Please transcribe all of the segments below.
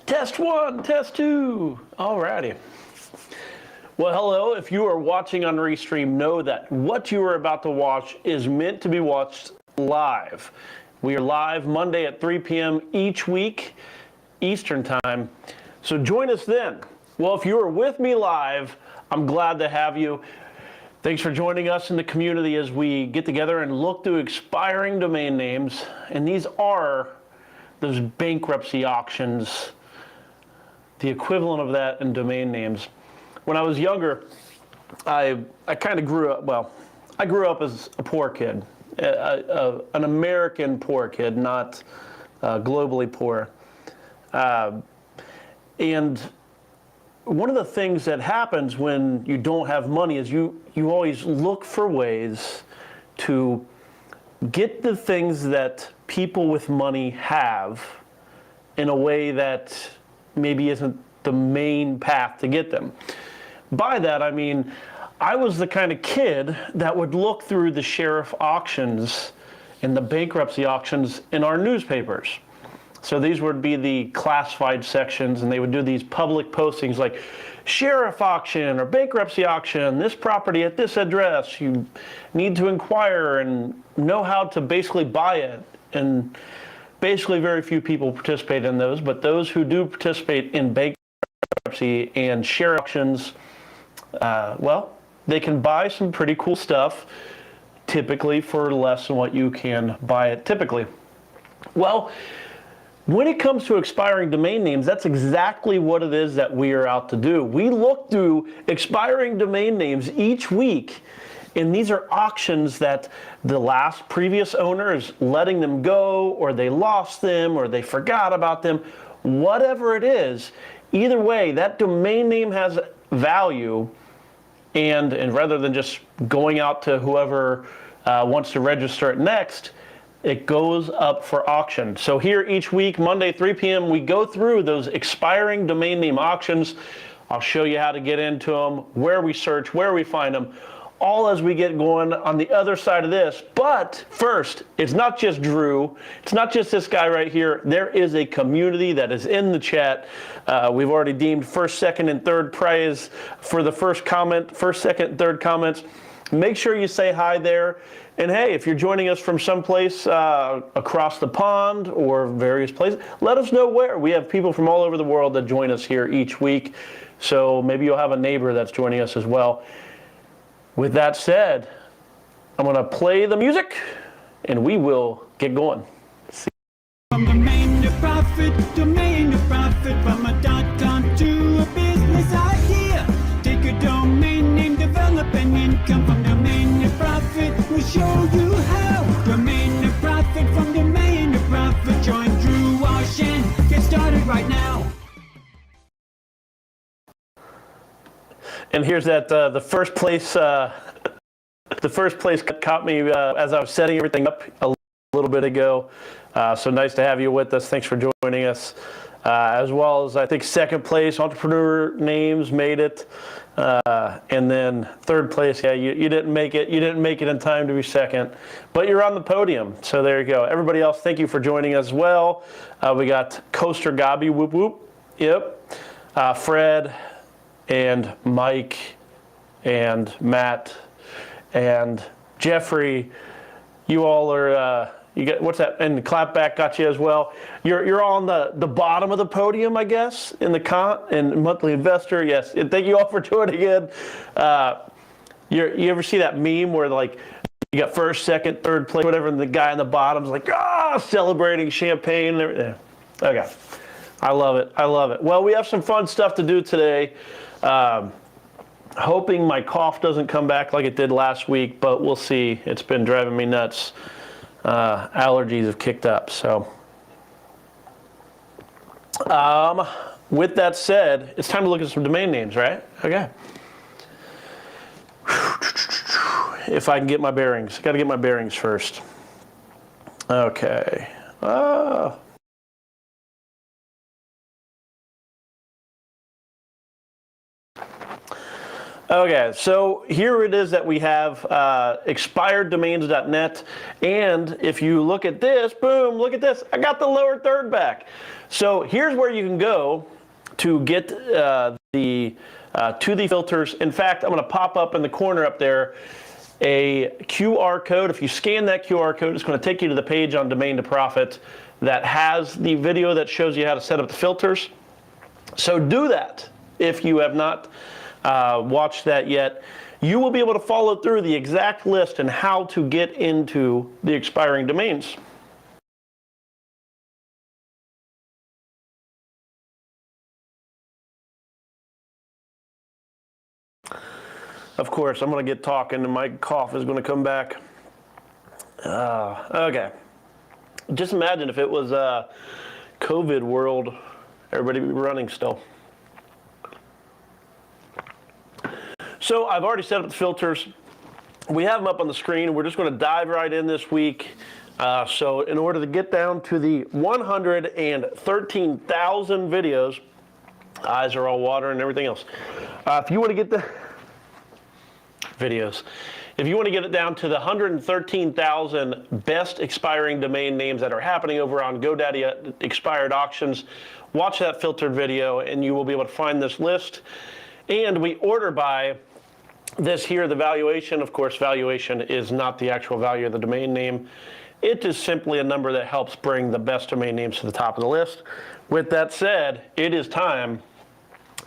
Test one, test two. Alrighty. Well, hello. If you are watching on Restream, know that what you are about to watch is meant to be watched live. We are live Monday at 3 p.m. each week, Eastern Time. So join us then. Well, if you are with me live, I'm glad to have you. Thanks for joining us in the community as we get together and look through expiring domain names. And these are those bankruptcy auctions, the equivalent of that in domain names. When I was younger, I kind of grew up, well, I grew up as a poor kid, an American poor kid, not globally poor. And one of the things that happens when you don't have money is you always look for ways to get the things that people with money have in a way that maybe isn't the main path to get them. By that, I mean, I was the kind of kid that would look through the sheriff auctions and the bankruptcy auctions in our newspapers. So these would be the classified sections, and they would do these public postings like sheriff auction or bankruptcy auction, this property at this address. You need to inquire and know how to basically buy it. And basically very few people participate in those, but those who do participate in bankruptcy and sheriff auctions, well, they can buy some pretty cool stuff, typically for less than what you can buy it typically. Well, when it comes to expiring domain names, that's exactly what it is that we are out to do. We look through expiring domain names each week, and these are auctions that the previous owner is letting them go, or they lost them, or they forgot about them. Whatever it is, either way, that domain name has value, and rather than just going out to whoever wants to register it next, it goes up for auction. So here each week, Monday, 3 p.m., we go through those expiring domain name auctions. I'll show you how to get into them, where we search, where we find them, all as we get going on the other side of this. But first, it's not just Drew. It's not just this guy right here. There is a community that is in the chat. We've already deemed first, second, and third prize for the first comment, first, second, and third comments. Make sure you say hi there. And hey, if you're joining us from someplace across the pond or various places, let us know where. We have people from all over the world that join us here each week. So maybe you'll have a neighbor that's joining us as well. With that said, I'm going to play the music and we will get going. From domain to profit, from a .com to a business idea. Take a domain name, develop an income from domain to profit. We'll show you how. Domain to profit, from domain to profit. Join Drew Walsh and get started right now. And here's that the first place caught me as I was setting everything up a little bit ago. So nice to have you with us. Thanks for joining us. As well as I think second place, entrepreneur names made it. And then third place, yeah, you didn't make it. You didn't make it in time to be second, but you're on the podium. So there you go. Everybody else, thank you for joining us as well. We got Coaster Gabi, whoop whoop. Yep. Fred and Mike and Matt and Jeffrey. You all are. You get what's that? And Clapback got you as well. You're on the bottom of the podium, I guess, in the and monthly investor. Yes, and thank you all for joining in. You ever see that meme where like you got first, second, third place, whatever, and the guy on the bottom's like celebrating champagne and everything. Okay, I love it. I love it. Well, we have some fun stuff to do today. Hoping my cough doesn't come back like it did last week, but we'll see. It's been driving me nuts. Allergies have kicked up. So with that said, it's time to look at some domain names, right? Okay. If I can get my bearings. Got to get my bearings first. Okay. Okay, so here it is that we have expireddomains.net, and if you look at this, boom, look at this, I got the lower third back. So here's where you can go to get to the filters. In fact, I'm going to pop up in the corner up there a QR code. If you scan that QR code, it's going to take you to the page on Domain to Profit that has the video that shows you how to set up the filters. So do that if you have not watched that yet. You will be able to follow through the exact list and how to get into the expiring domains. Of course, I'm going to get talking and my cough is going to come back. Okay. Just imagine if it was COVID world, everybody would be running still. So I've already set up the filters. We have them up on the screen. We're just going to dive right in this week. So in order to get down to the 113,000 videos, eyes are all water and everything else. If you want to get the videos, if you want to get it down to the 113,000 best expiring domain names that are happening over on GoDaddy expired auctions, watch that filtered video and you will be able to find this list. And we order by this here, the valuation. Of course, valuation is not the actual value of the domain name. It is simply a number that helps bring the best domain names to the top of the list. With that said, it is time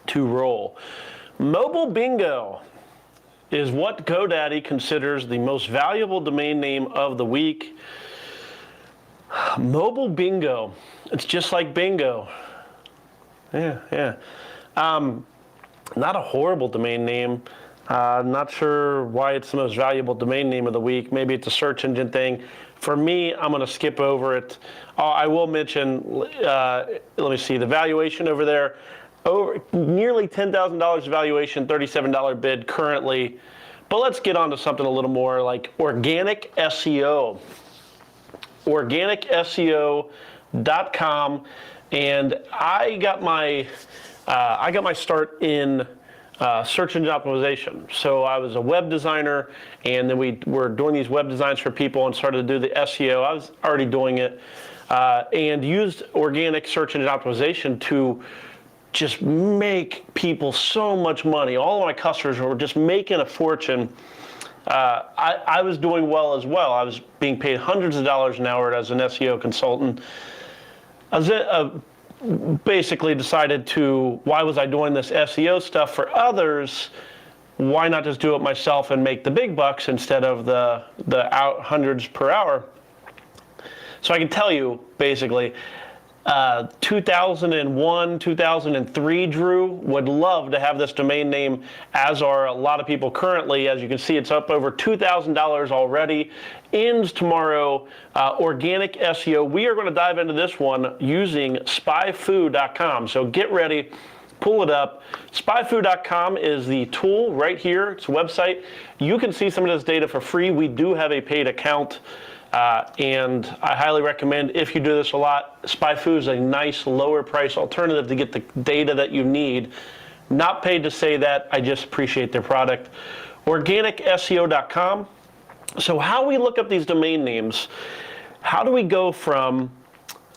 to roll. Mobile Bingo is what GoDaddy considers the most valuable domain name of the week. Mobile Bingo. It's just like bingo. Yeah. Not a horrible domain name. Not sure why it's the most valuable domain name of the week. Maybe it's a search engine thing. For me, I'm going to skip over it. I will mention, let me see, the valuation over there. Over nearly $10,000 valuation, $37 bid currently. But let's get on to something a little more like organic SEO. OrganicSEO.com, and I got my start in search engine optimization. So I was a web designer, and then we were doing these web designs for people and started to do the SEO. I was already doing it, and used organic search engine optimization to just make people so much money. All of my customers were just making a fortune. I was doing well as well. I was being paid hundreds of dollars an hour as an SEO consultant. I was basically decided to, why was I doing this SEO stuff for others? Why not just do it myself and make the big bucks instead of the hundreds per hour? So I can tell you, basically, 2001, 2003, Drew, would love to have this domain name, as are a lot of people currently. As you can see, it's up over $2,000 already. Ends tomorrow. Organic SEO. We are going to dive into this one using spyfoo.com. So get ready. Pull it up. Spyfoo.com is the tool right here. It's a website. You can see some of this data for free. We do have a paid account. And I highly recommend, if you do this a lot, SpyFoo is a nice lower price alternative to get the data that you need. Not paid to say that, I just appreciate their product. OrganicSEO.com. So how we look up these domain names, how do we go from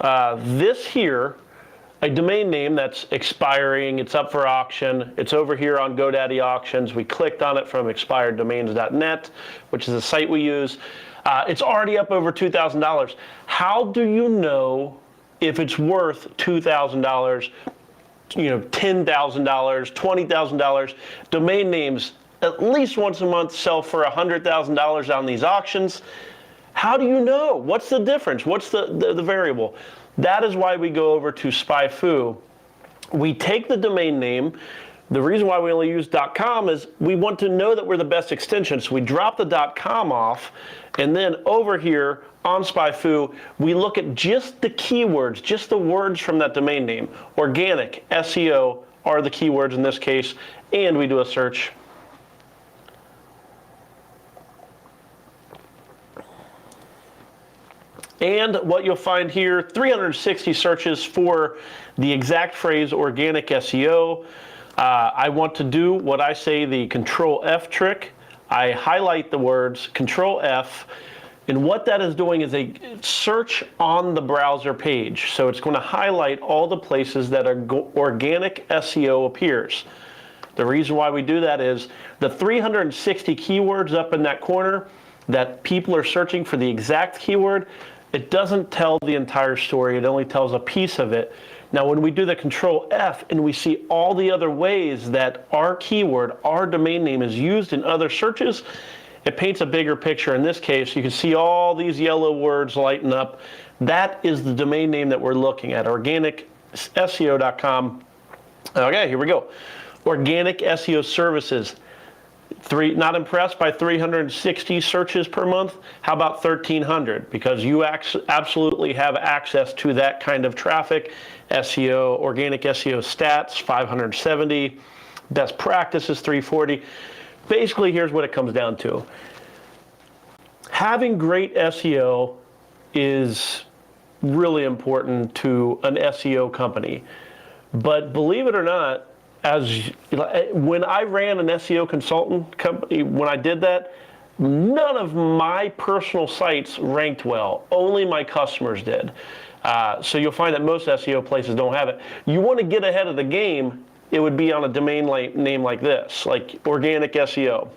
this here, a domain name that's expiring, it's up for auction, it's over here on GoDaddy auctions, we clicked on it from expireddomains.net, which is the site we use. It's already up over $2,000. How do you know if it's worth $2,000, $10,000, $20,000? Domain names at least once a month sell for $100,000 on these auctions. How do you know? What's the difference? What's the variable? That is why we go over to SpyFoo. We take the domain name. The reason why we only use .com is we want to know that we're the best extension. So we drop the .com off, and then over here on SpyFoo, we look at just the keywords, just the words from that domain name. Organic, SEO are the keywords in this case, and we do a search. And what you'll find here, 360 searches for the exact phrase organic SEO. I want to do what I say the Control F trick. I highlight the words Control F, and what that is doing is a search on the browser page. So it's going to highlight all the places that organic SEO appears. The reason why we do that is the 360 keywords up in that corner that people are searching for the exact keyword, it doesn't tell the entire story. It only tells a piece of it. Now, when we do the Control F and we see all the other ways that our keyword, our domain name is used in other searches, it paints a bigger picture. In this case, you can see all these yellow words lighten up. That is the domain name that we're looking at, organicseo.com. Okay, here we go. Organic SEO services. Not impressed by 360 searches per month? How about 1,300? Because you absolutely have access to that kind of traffic. SEO, organic SEO stats, 570. Best practices, 340. Basically, here's what it comes down to. Having great SEO is really important to an SEO company. But believe it or not, when I ran an SEO consultant company, when I did that, none of my personal sites ranked well. Only my customers did. So you'll find that most SEO places don't have it. You want to get ahead of the game, it would be on a domain name like this, like organic SEO.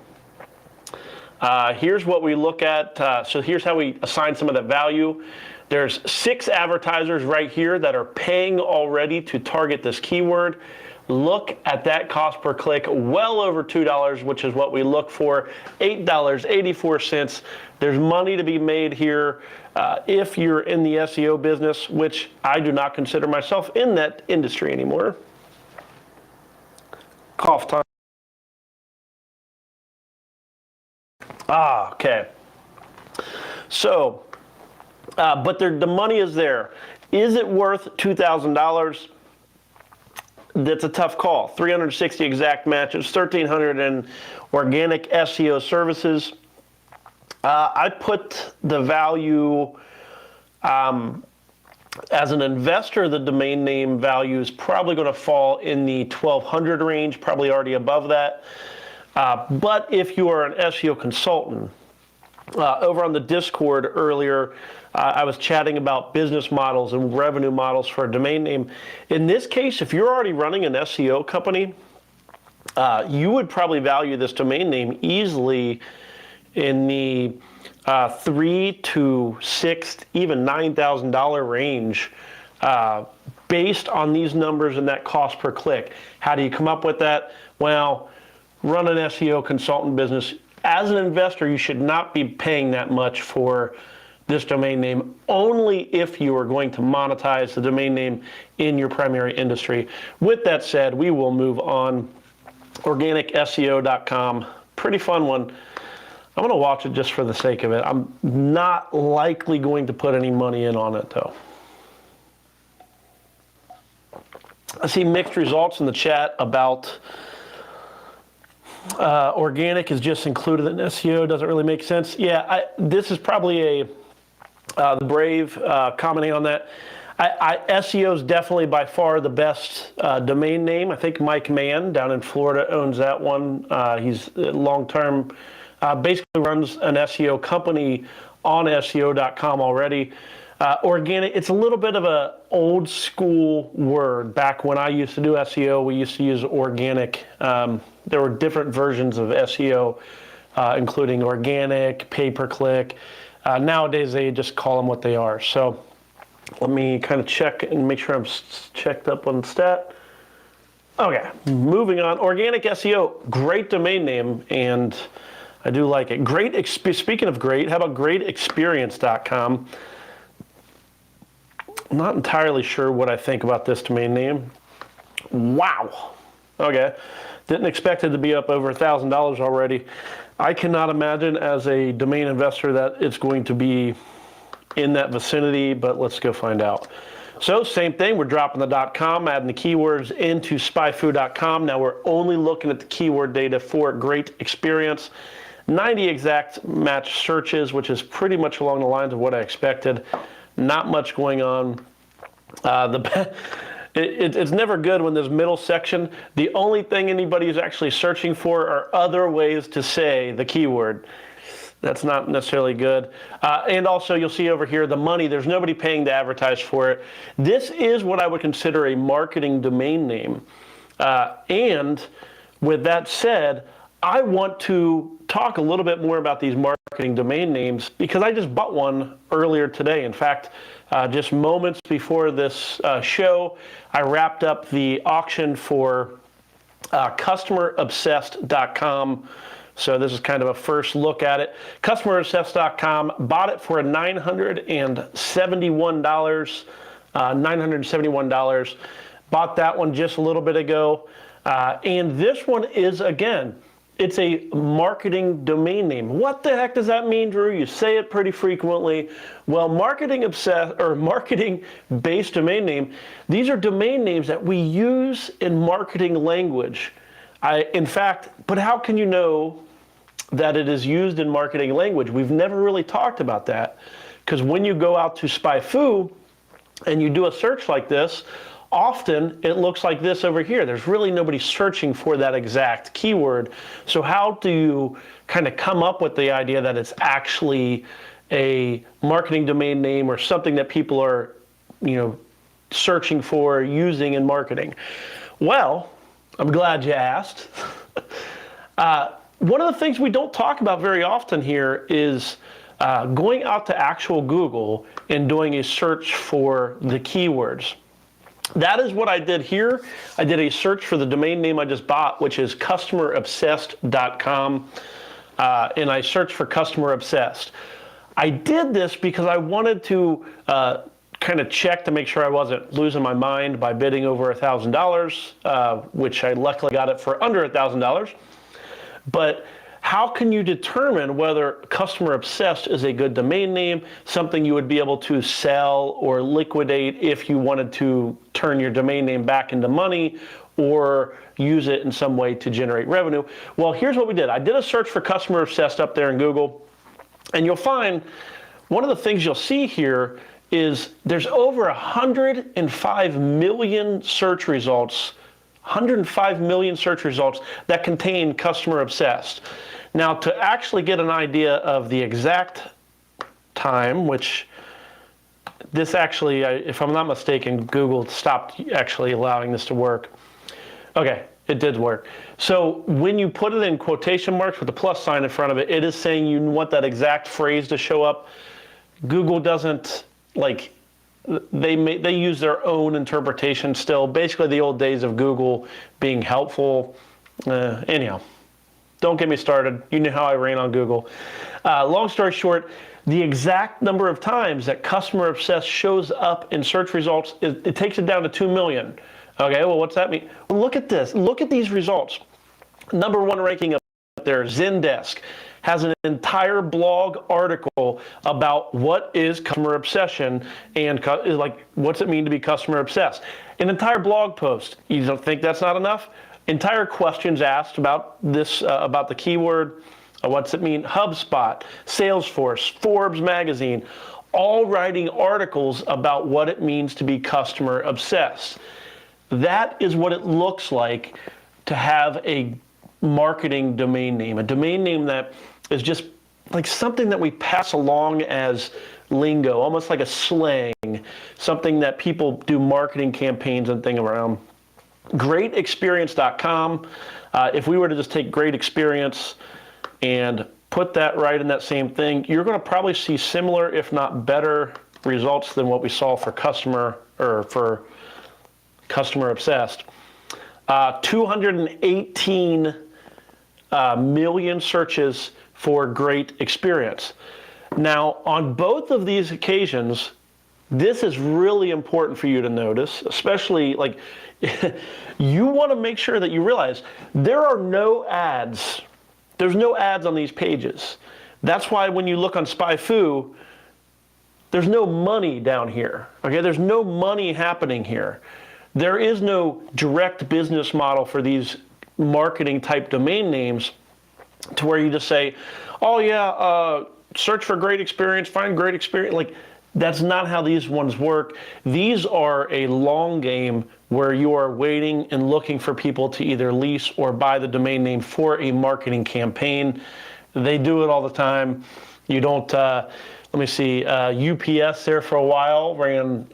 Here's what we look at. So here's how we assign some of that value. There's 6 advertisers right here that are paying already to target this keyword. Look at that cost per click, well over $2, which is what we look for, $8.84. There's money to be made here if you're in the SEO business, which I do not consider myself in that industry anymore. Cough time. Okay. So, but the money is there. Is it worth $2,000? That's a tough call. 360 exact matches, 1,300 in organic SEO services. I put the value, as an investor, the domain name value is probably going to fall in the 1,200 range, probably already above that. But if you are an SEO consultant, over on the Discord earlier, I was chatting about business models and revenue models for a domain name. In this case, if you're already running an SEO company, you would probably value this domain name easily in the $3,000 to $6,000, even $9,000 range, based on these numbers and that cost per click. How do you come up with that? Well, run an SEO consultant business. As an investor, you should not be paying that much for this domain name, only if you are going to monetize the domain name in your primary industry. With that said, we will move on. Organicseo.com, pretty fun one. I'm going to watch it just for the sake of it. I'm not likely going to put any money in on it, though. I see mixed results in the chat about organic is just included in SEO. Doesn't really make sense. Yeah, this is probably the Brave commenting on that. SEO is definitely by far the best domain name. I think Mike Mann down in Florida owns that one. He's long-term, basically runs an SEO company on SEO.com already. Organic, it's a little bit of an old school word. Back when I used to do SEO, we used to use organic. There were different versions of SEO, including organic, pay-per-click. Nowadays, they just call them what they are. So let me kind of check and make sure I'm checked up on stat. Okay, moving on. Organic SEO, great domain name, and I do like it. Speaking of great, how about greatexperience.com? I'm not entirely sure what I think about this domain name. Wow. Okay. Didn't expect it to be up over $1,000 already. I cannot imagine as a domain investor that it's going to be in that vicinity, but let's go find out. So same thing, we're dropping the .com, adding the keywords into spyfu.com. Now we're only looking at the keyword data for Great Experience. 90 exact match searches, which is pretty much along the lines of what I expected. Not much going on. it's never good when this middle section, the only thing anybody is actually searching for are other ways to say the keyword. That's not necessarily good. And also you'll see over here the money, there's nobody paying to advertise for it. This is what I would consider a marketing domain name. And with that said, I want to talk a little bit more about these marketing domain names because I just bought one earlier today. In fact, just moments before this show, I wrapped up the auction for customerobsessed.com. So this is kind of a first look at it. Customerobsessed.com, bought it for $971. $971. Bought that one just a little bit ago. And this one is, again, it's a marketing domain name. What the heck does that mean, Drew? You say it pretty frequently. Well, marketing-based domain name, these are domain names that we use in marketing language. In fact, but how can you know that it is used in marketing language? We've never really talked about that, because when you go out to SpyFu and you do a search like this, often it looks like this over here. There's really nobody searching for that exact keyword. So how do you kind of come up with the idea that it's actually a marketing domain name or something that people are, searching for, using in marketing? Well, I'm glad you asked. One of the things we don't talk about very often here is going out to actual Google and doing a search for the keywords. That is what I did here. I did a search for the domain name I just bought, which is customerobsessed.com, and I searched for customer obsessed. I did this because I wanted to kind of check to make sure I wasn't losing my mind by bidding over $1,000, which I luckily got it for under $1,000. But how can you determine whether customer obsessed is a good domain name, something you would be able to sell or liquidate if you wanted to turn your domain name back into money or use it in some way to generate revenue? Well, here's what we did. I did a search for customer obsessed up there in Google, and you'll find one of the things you'll see here is there's over 105 million search results, 105 million search results that contain customer obsessed. Now, to actually get an idea of the exact time, which this actually, if I'm not mistaken, Google stopped actually allowing this to work. Okay, it did work. So when you put it in quotation marks with a plus sign in front of it, it is saying you want that exact phrase to show up. Google doesn't, they use their own interpretation still. Basically the old days of Google being helpful. Anyhow, don't get me started. You know how I ran on Google. Long story short, the exact number of times that customer obsessed shows up in search results, it takes it down to 2 million. Okay, well, what's that mean? Well, look at this. Look at these results. Number one ranking up there, Zendesk, has an entire blog article about what is customer obsession and what's it mean to be customer obsessed. An entire blog post. You don't think that's not enough? Entire questions asked about this, about the keyword. What's it mean? HubSpot, Salesforce, Forbes magazine, all writing articles about what it means to be customer obsessed. That is what it looks like to have a marketing domain name, a domain name that is just like something that we pass along as lingo, almost like a slang, something that people do marketing campaigns and things around. Greatexperience.com. If we were to just take Great Experience and put that right in that same thing, you're going to probably see similar, if not better, results than what we saw for customer obsessed. 218 million searches for Great Experience. Now, on both of these occasions, this is really important for you to notice, especially you want to make sure that you realize there are no ads. There's no ads on these pages. That's why when you look on SpyFu, there's no money down here. Okay, there's no money happening here. There is no direct business model for these marketing type domain names to where you just say, oh yeah, search for Great Experience, find Great Experience. That's not how these ones work. These are a long game where you are waiting and looking for people to either lease or buy the domain name for a marketing campaign. They do it all the time. You don't, let me see, UPS there for a while ran,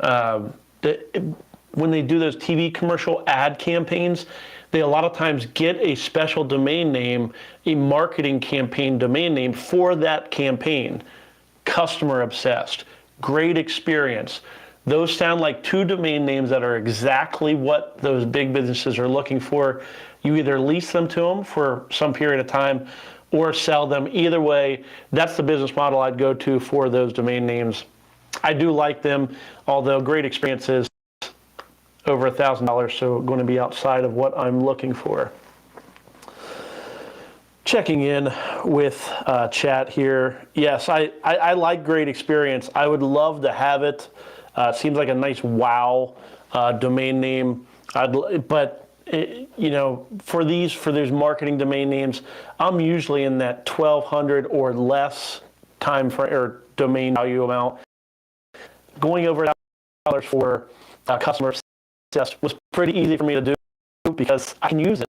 when they do those TV commercial ad campaigns, they a lot of times get a special domain name, a marketing campaign domain name for that campaign. Customer obsessed, great experience. Those sound like two domain names that are exactly what those big businesses are looking for. You either lease them to them for some period of time or sell them. Either way, that's the business model I'd go to for those domain names. I do like them, although great experiences, over $1,000, so going to be outside of what I'm looking for. Checking in with chat here. Yes, I like great experience. I would love to have it. Seems like a nice wow domain name. But you know, for these marketing domain names, I'm usually in that 1,200 or less time for or domain value amount. Going over $1,000 for customer success was pretty easy for me to do because I can use it.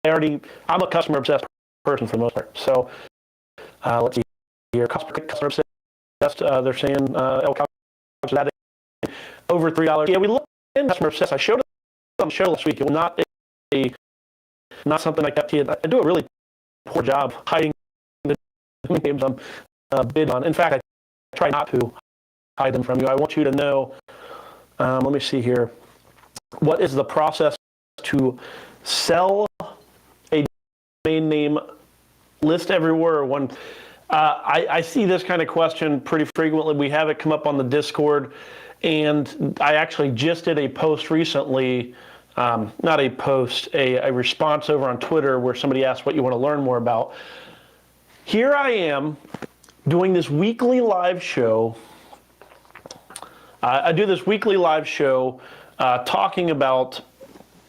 I'm a customer obsessed person for the most part. So let's see here, customer obsessed. They're saying over $3. Yeah, we looked in customer obsessed. I showed it on the show last week. It was not something I kept here. I do a really poor job hiding the names I'm bid on. In fact, I try not to hide them from you. I want you to know. Let me see here. What is the process to sell a domain name? List everywhere. One, I see this kind of question pretty frequently. We have it come up on the Discord, and I actually just did a post recently, not a post, a response over on Twitter where somebody asked what you want to learn more about. Here I am doing this weekly live show. I do this weekly live show talking about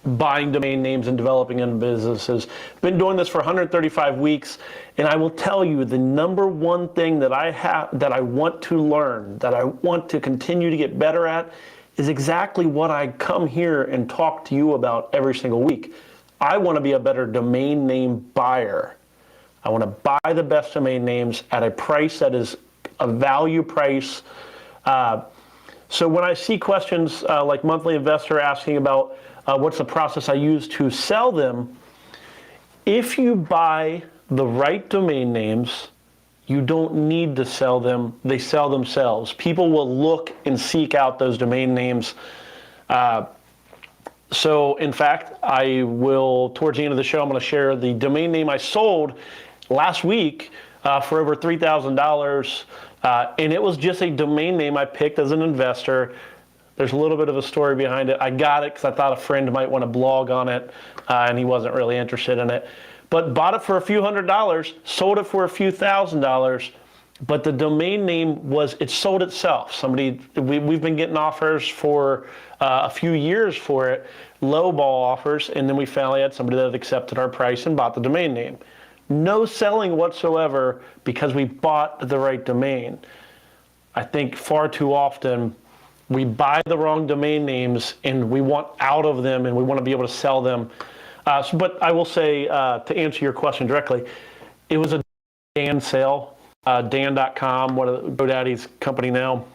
buying domain names and developing into businesses. Been doing this for 135 weeks, and I will tell you the number one thing that I want to learn, that I want to continue to get better at, is exactly what I come here and talk to you about every single week. I want to be a better domain name buyer. I want to buy the best domain names at a price that is a value price. So when I see questions like Monthly Investor asking about what's the process I use to sell them, if you buy the right domain names, you don't need to sell them. They sell themselves. People will look and seek out those domain names. So in fact, I will, towards the end of the show, I'm going to share the domain name I sold last week for over $3,000. And it was just a domain name I picked as an investor. There's a little bit of a story behind it. I got it because I thought a friend might want to blog on it, and he wasn't really interested in it. But bought it for a few $100s, sold it for a few $1,000s, but the domain name it sold itself. We've been getting offers for a few years for it, low ball offers, and then we finally had somebody that accepted our price and bought the domain name. No selling whatsoever because we bought the right domain. I think far too often we buy the wrong domain names and we want out of them and we want to be able to sell them. But I will say, to answer your question directly, it was a Dan sale, Dan.com, one of GoDaddy's company now.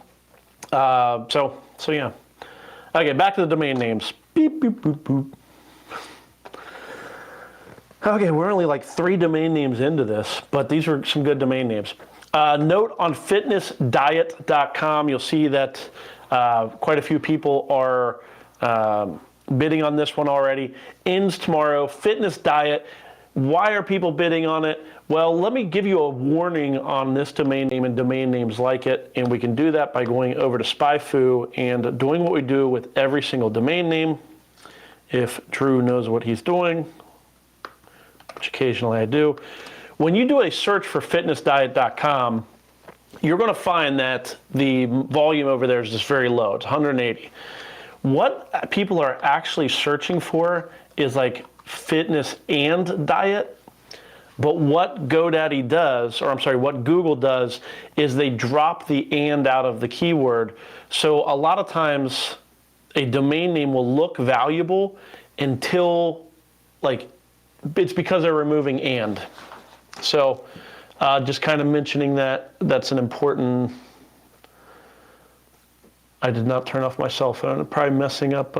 So yeah. Okay, back to the domain names. Beep, beep, boop, boop. Okay, we're only like 3 domain names into this, but these are some good domain names. Note on fitnessdiet.com, you'll see that quite a few people are bidding on this one already. Ends tomorrow. Fitness Diet. Why are people bidding on it? Well, let me give you a warning on this domain name and domain names like it, and we can do that by going over to SpyFu and doing what we do with every single domain name. If Drew knows what he's doing, which occasionally I do. When you do a search for fitnessdiet.com, you're going to find that the volume over there is just very low. It's 180. What people are actually searching for is like fitness and diet. But what GoDaddy does, or I'm sorry, what Google does, is they drop the and out of the keyword. So a lot of times a domain name will look valuable until, like, it's because they're removing and. So just kind of mentioning that, that's an important, I did not turn off my cell phone. I'm probably messing up,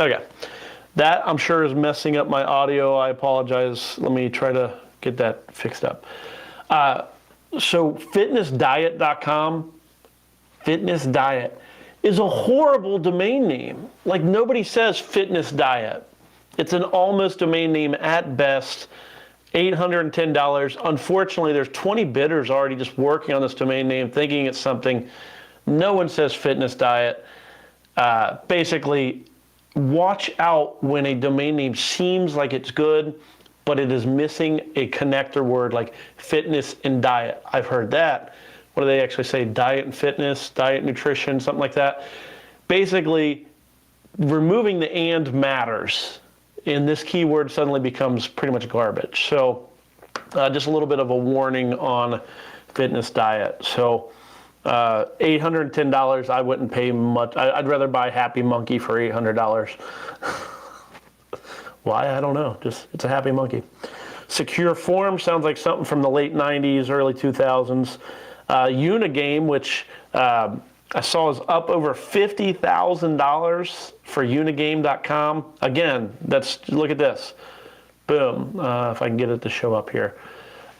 okay. That, I'm sure, is messing up my audio. I apologize. Let me try to get that fixed up. So fitnessdiet.com, Fitness Diet, is a horrible domain name. Like, nobody says Fitness Diet. It's an almost domain name at best, $810. Unfortunately, there's 20 bidders already just working on this domain name, thinking it's something. No one says Fitness Diet. Basically, watch out when a domain name seems like it's good, but it is missing a connector word like fitness and diet. I've heard that. What do they actually say? Diet and fitness, diet, nutrition, something like that. Basically, removing the and matters, and this keyword suddenly becomes pretty much garbage. So just a little bit of a warning on Fitness Diet. So $810, I wouldn't pay much. I'd rather buy Happy Monkey for $800. Why? I don't know. Just, it's a happy monkey. Secure Form sounds like something from the late 90s, early 2000s. Unigame, which I saw is up over $50,000 for unigame.com. Again, that's, look at this. Boom. If I can get it to show up here.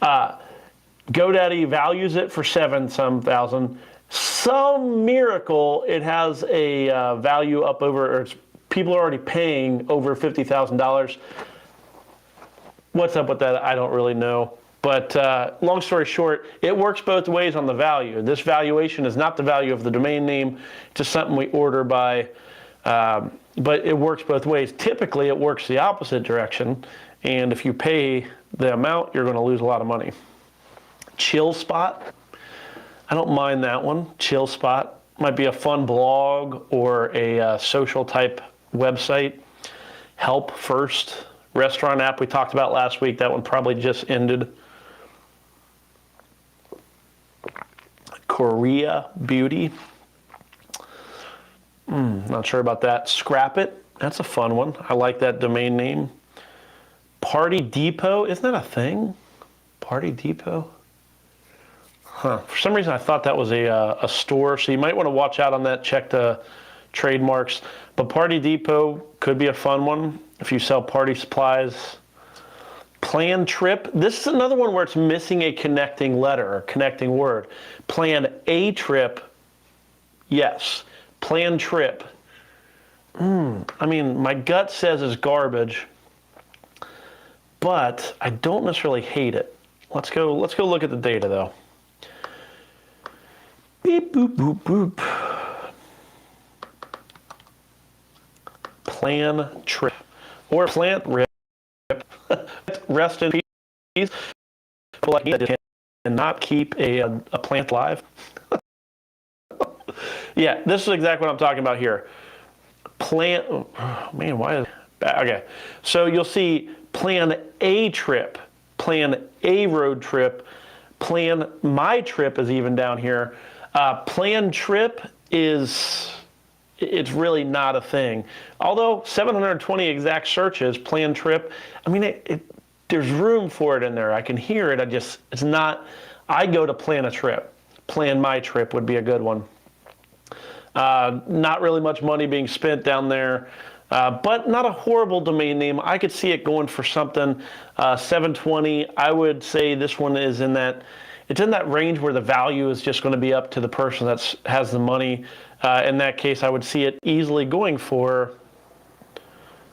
GoDaddy values it for $7-some thousand. Some miracle, it has a value up over, or people are already paying over $50,000. What's up with that? I don't really know. But long story short, it works both ways on the value. This valuation is not the value of the domain name, it's just something we order by, but it works both ways. Typically, it works the opposite direction, and if you pay the amount, you're going to lose a lot of money. Chill Spot, I don't mind that one. Chill Spot might be a fun blog or a social type website. Help First, restaurant app we talked about last week. That one probably just ended. Korea Beauty. Not sure about that. Scrap It, that's a fun one. I like that domain name. Party Depot, isn't that a thing? Party Depot? Huh. For some reason, I thought that was a store, so you might want to watch out on that, check the trademarks. But Party Depot could be a fun one if you sell party supplies. Plan Trip, this is another one where it's missing a connecting letter or connecting word. Plan a trip, yes. Plan Trip, I mean, my gut says it's garbage, but I don't necessarily hate it. Let's go look at the data though. Beep, boop, boop, boop. Plan Trip or Plant Rip. Rest in peace. People like me that cannot keep a plant live. Yeah, this is exactly what I'm talking about here. Plant, oh, man, why is okay. So you'll see plan a trip, plan a road trip, plan my trip is even down here. Plan Trip is, it's really not a thing. Although 720 exact searches, Plan Trip, I mean, there's room for it in there. I can hear it. It's not, I go to plan a trip. Plan My Trip would be a good one. Not really much money being spent down there, but not a horrible domain name. I could see it going for something, 720. I would say this one is in that, it's in that range where the value is just going to be up to the person that has the money. In that case, I would see it easily going for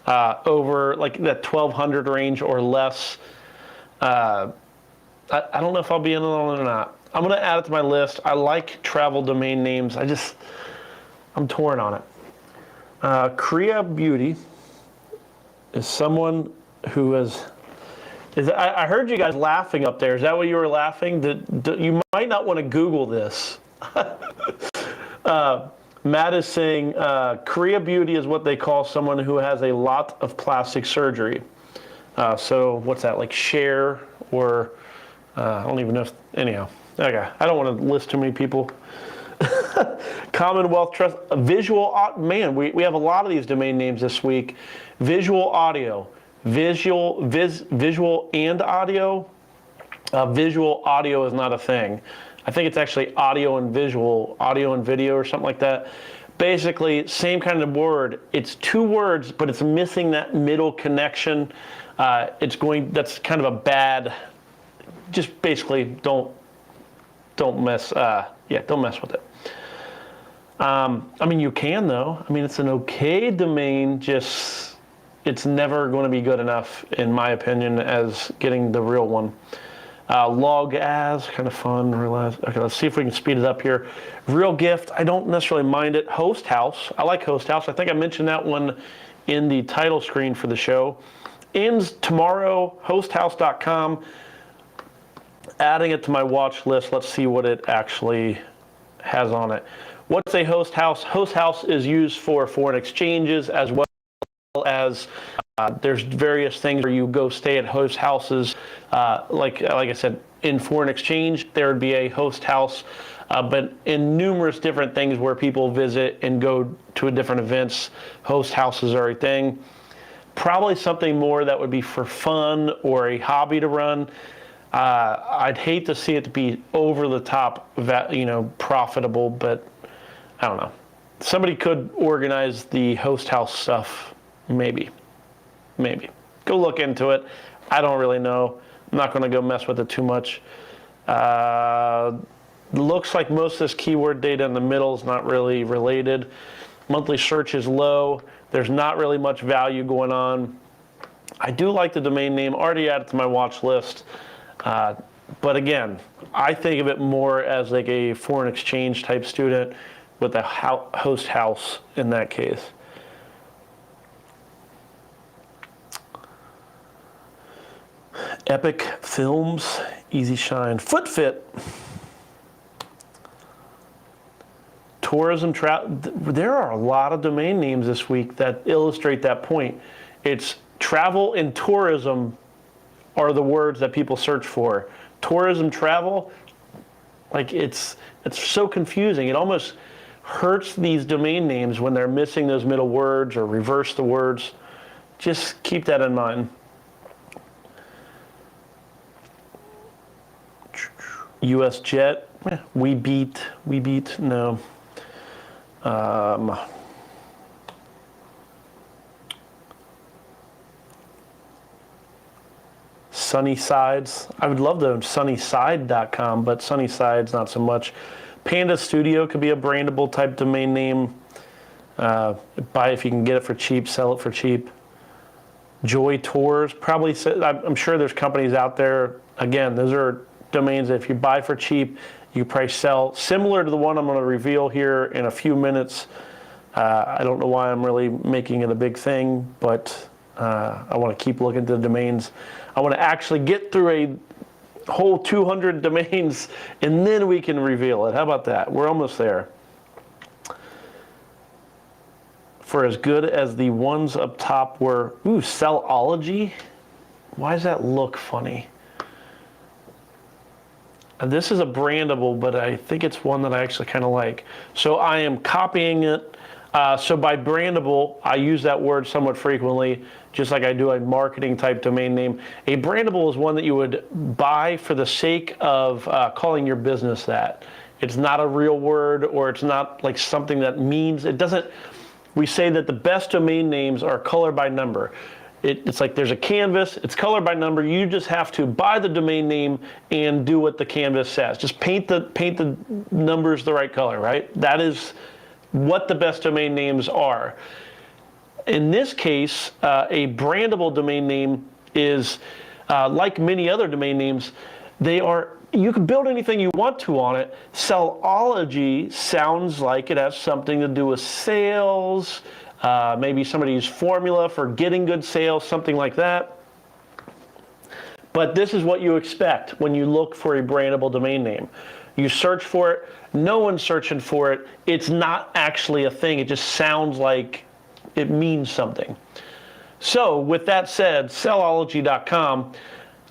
over like that 1,200 range or less. I don't know if I'll be in on it or not. I'm going to add it to my list. I like travel domain names. I'm torn on it. Korea Beauty is someone who has. I heard you guys laughing up there. Is that what you were laughing? You might not want to Google this. Matt is saying Korea Beauty is what they call someone who has a lot of plastic surgery. So what's that, like Cher or I don't even know if, anyhow. Okay, I don't want to list too many people. Commonwealth Trust, man, we have a lot of these domain names this week. Visual audio, visual and audio. Visual audio is not a thing. I think it's actually audio and visual, audio and video or something like that. Basically, same kind of word. It's two words, but it's missing that middle connection. That's kind of a bad, just basically don't mess, don't mess with it. I mean, you can though. I mean, it's an okay domain, just it's never going to be good enough, in my opinion, as getting the real one. Log as, kind of fun. Okay, let's see if we can speed it up here. Real gift, I don't necessarily mind it. Host house, I like host house. I think I mentioned that one in the title screen for the show. Ends tomorrow, hosthouse.com. Adding it to my watch list. Let's see what it actually has on it. What's a host house? Host house is used for foreign exchanges, as well as there's various things where you go stay at host houses. Like I said, in foreign exchange, there would be a host house, but in numerous different things where people visit and go to different events, host houses are a thing. Probably something more that would be for fun or a hobby to run. I'd hate to see it to be over the top, profitable, but I don't know. Somebody could organize the host house stuff, maybe. Go look into it. I don't really know. I'm not going to go mess with it too much. Looks like most of this keyword data in the middle is not really related. Monthly search is low. There's not really much value going on. I do like the domain name, already added to my watch list. But again, I think of it more as like a foreign exchange type student with a host house in that case. Epic Films, Easy Shine, FootFit, tourism, there are a lot of domain names this week that illustrate that point. It's travel and tourism are the words that people search for. Tourism, travel, like it's so confusing. It almost hurts these domain names when they're missing those middle words or reverse the words. Just keep that in mind. US Jet, we beat, no. Sunny Sides, I would love the sunnyside.com, but Sunnyside's not so much. Panda Studio could be a brandable type domain name. Buy if you can get it for cheap, sell it for cheap. Joy Tours, probably, I'm sure there's companies out there, again, those are domains that if you buy for cheap, you probably sell. Similar to the one I'm going to reveal here in a few minutes. I don't know why I'm really making it a big thing, but I want to keep looking at the domains. I want to actually get through a whole 200 domains, and then we can reveal it. How about that? We're almost there. For as good as the ones up top were, Sellology. Why does that look funny? This is a brandable, but I think it's one that I actually kind of like. So I am copying it. So by brandable, I use that word somewhat frequently, just like I do a marketing type domain name. A brandable is one that you would buy for the sake of calling your business that. It's not a real word, or it's not like something that means, it doesn't, we say that the best domain names are color by number. It's like there's a canvas, it's color by number. You just have to buy the domain name and do what the canvas says. Just paint the numbers the right color, right? That is what the best domain names are. In this case, a brandable domain name is like many other domain names. You can build anything you want to on it. Sellology sounds like it has something to do with sales. Maybe somebody's formula for getting good sales, something like that. But this is what you expect when you look for a brandable domain name. You search for it, no one's searching for it. It's not actually a thing, it just sounds like it means something. So with that said, sellology.com,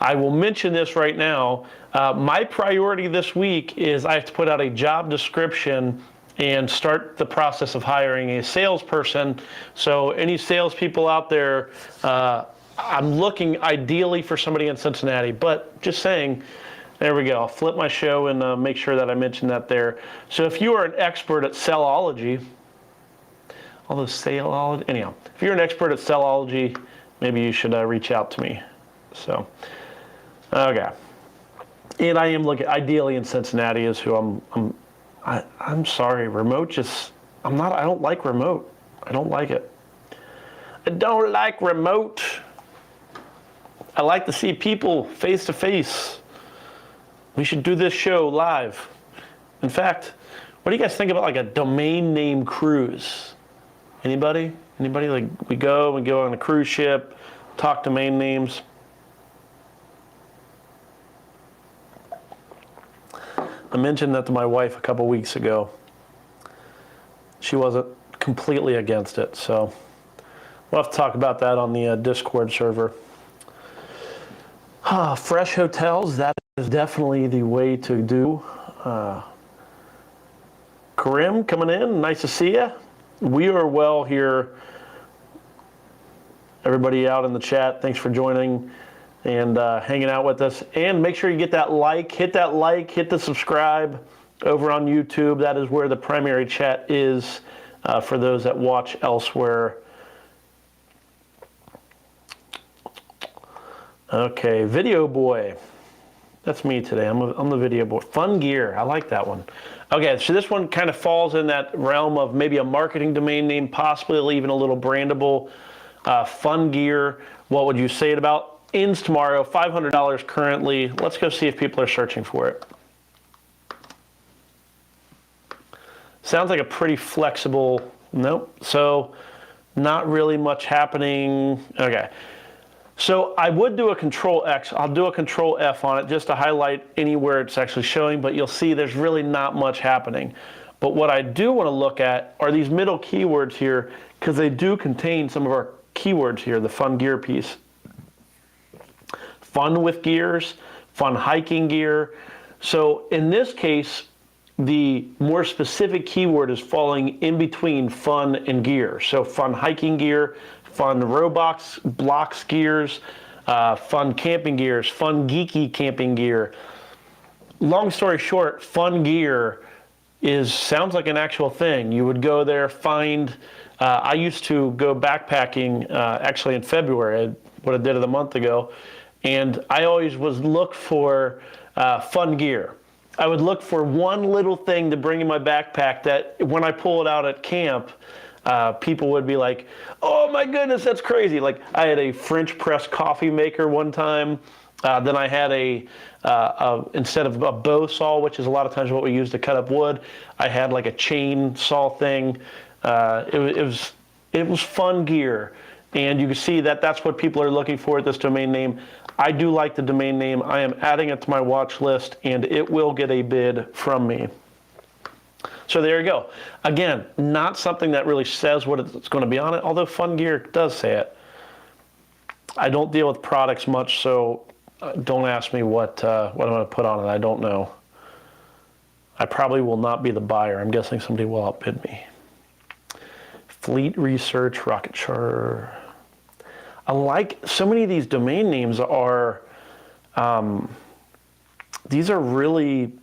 I will mention this right now. My priority this week is I have to put out a job description and start the process of hiring a salesperson. So any salespeople out there, I'm looking ideally for somebody in Cincinnati, but just saying, there we go. I'll flip my show and make sure that I mention that there. So if you are an expert at sellology, although sellology, anyhow, if you're an expert at sellology, maybe you should reach out to me. So, okay. And I am looking, ideally in Cincinnati is who I'm sorry, remote just, I don't like remote. I don't like it. I don't like remote. I like to see people face to face. We should do this show live. In fact, what do you guys think about like a domain name cruise? Anybody? Anybody? Like we go on a cruise ship, talk domain names. I mentioned that to my wife a couple weeks ago. She wasn't completely against it, so we'll have to talk about that on the Discord server. Fresh hotels, that is definitely the way to do. Karim coming in, nice to see you. We are well here. Everybody out in the chat, thanks for joining and hanging out with us. And make sure you get that like, hit the subscribe over on YouTube. That is where the primary chat is for those that watch elsewhere. Okay, Video Boy. That's me today. I'm the Video Boy. Fun Gear. I like that one. Okay, so this one kind of falls in that realm of maybe a marketing domain name, possibly even a little brandable. Fun Gear. What would you say it about? Ends tomorrow. $500 currently. Let's go see if people are searching for it. Sounds like a pretty flexible. Nope. So not really much happening. Okay. So I would do a Control X. I'll do a Control F on it just to highlight anywhere it's actually showing, but you'll see there's really not much happening. But what I do want to look at are these middle keywords here, because they do contain some of our keywords here, the fun gear piece. Fun with gears, fun hiking gear. So in this case, the more specific keyword is falling in between fun and gear. So fun hiking gear, fun robots, blocks gears, fun camping gears, fun geeky camping gear. Long story short, fun gear sounds like an actual thing. You would go there, find, I used to go backpacking actually in February, what I did it a month ago, and I always would look for fun gear. I would look for one little thing to bring in my backpack that when I pull it out at camp, people would be like, oh my goodness, that's crazy. Like I had a French press coffee maker one time. Then I had instead of a bow saw, which is a lot of times what we use to cut up wood, I had like a chain saw thing. It was fun gear. And you can see that that's what people are looking for at this domain name. I do like the domain name. I am adding it to my watch list and it will get a bid from me. So there you go. Again, not something that really says what it's going to be on it, although Fun Gear does say it. I don't deal with products much, so don't ask me what I'm going to put on it. I don't know. I probably will not be the buyer. I'm guessing somebody will outbid me. Fleet Research, Rocket Charter. I like so many of these domain names are, these are really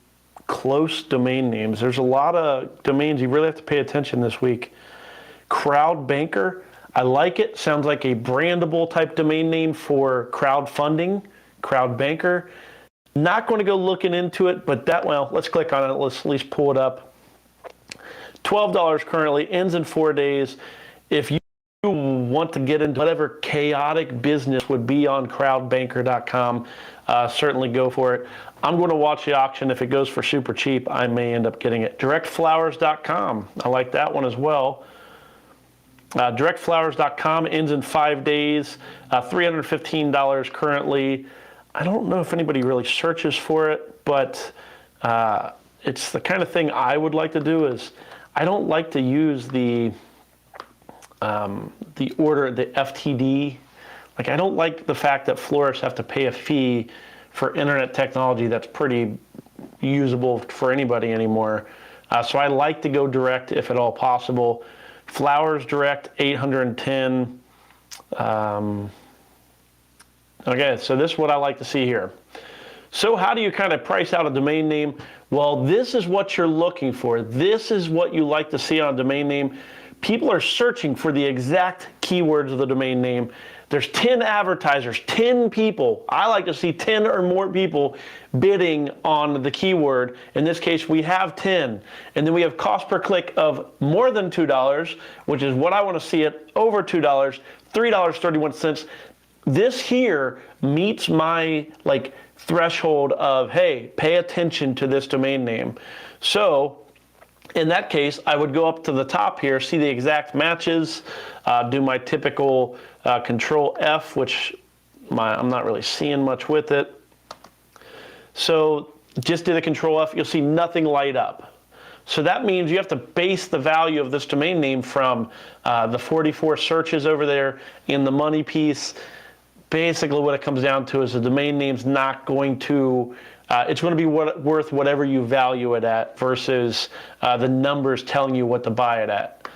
close domain names. There's a lot of domains you really have to pay attention this week. Crowd Banker, I like it. Sounds like a brandable type domain name for crowdfunding. Crowd Banker. Not going to go looking into it, but well, let's click on it. Let's at least pull it up. $12 currently, ends in 4 days. If you want to get into whatever chaotic business would be on crowdbanker.com, certainly go for it. I'm going to watch the auction. If it goes for super cheap, I may end up getting it. Directflowers.com, I like that one as well. Directflowers.com ends in 5 days, $315 currently. I don't know if anybody really searches for it, but it's the kind of thing I would like to do is I don't like to use the order, the FTD. Like I don't like the fact that florists have to pay a fee for internet technology that's pretty usable for anybody anymore. So I like to go direct if at all possible. Flowers direct, 810. Okay, so this is what I like to see here. So how do you kind of price out a domain name? Well, this is what you're looking for. This is what you like to see on a domain name. People are searching for the exact keywords of the domain name. There's 10 advertisers, 10 people. I like to see 10 or more people bidding on the keyword. In this case, we have 10. And then we have cost per click of more than $2, which is what I want to see it, over $2, $3.31. This here meets my threshold of, hey, pay attention to this domain name. So in that case, I would go up to the top here, see the exact matches, do my typical Control F, which I'm not really seeing much with it. So just did a Control F, you'll see nothing light up. So that means you have to base the value of this domain name from the 44 searches over there in the money piece. Basically what it comes down to is the domain name's not going to, it's going to be worth whatever you value it at versus the numbers telling you what to buy it at.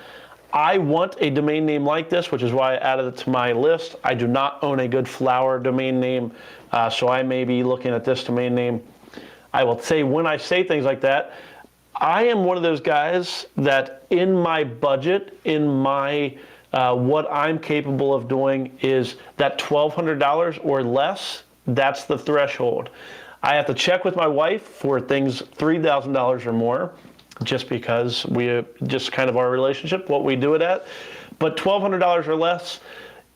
I want a domain name like this, which is why I added it to my list. I do not own a good flower domain name, so I may be looking at this domain name. I will say when I say things like that, I am one of those guys that in my budget, in my what I'm capable of doing is that $1,200 or less, that's the threshold. I have to check with my wife for things $3,000 or more, just because just kind of our relationship, what we do it at. But $1,200 or less,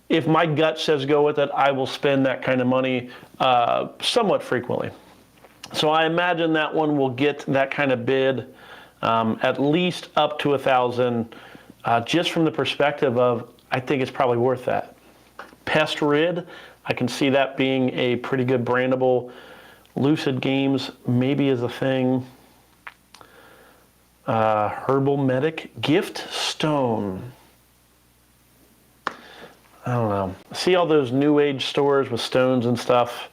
if my gut says go with it, I will spend that kind of money somewhat frequently. So I imagine that one will get that kind of bid, at least up to $1,000. Just from the perspective of, I think it's probably worth that. Pest Rid, I can see that being a pretty good brandable. Lucid Games maybe is a thing. Herbal Medic, Gift Stone. I don't know. See all those new age stores with stones and stuff.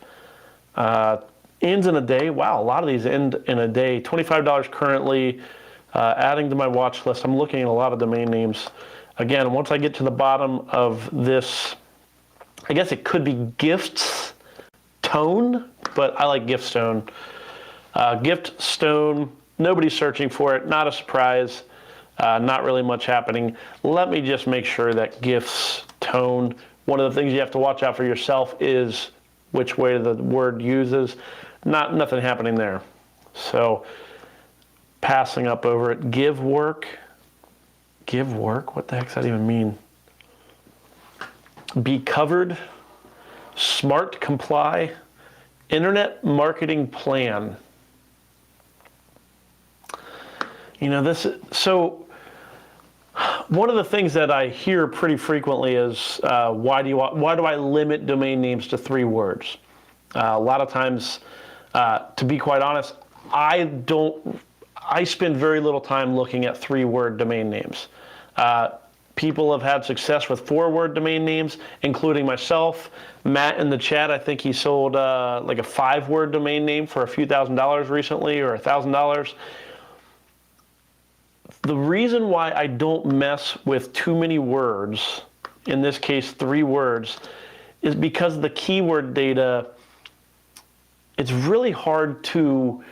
Ends in a day. Wow, a lot of these end in a day. $25 currently. Adding to my watch list, I'm looking at a lot of domain names. Again, once I get to the bottom of this, I guess it could be Gifts Tone, but I like Gift Stone. Gift Stone, nobody's searching for it, not a surprise, not really much happening. Let me just make sure that Gifts Tone, one of the things you have to watch out for yourself is which way the word uses. Nothing happening there. So passing up over it. Give work, what the heck does that even mean? Be covered, smart comply, internet marketing plan. You know, so one of the things that I hear pretty frequently is why do I limit domain names to 3 words? A lot of times, to be quite honest, I spend very little time looking at 3-word domain names. People have had success with 4-word domain names, including myself. Matt in the chat, I think he sold like a 5-word domain name for a few $1,000s recently, or $1,000. The reason why I don't mess with too many words, in this case 3 words, is because the keyword data, it's really hard to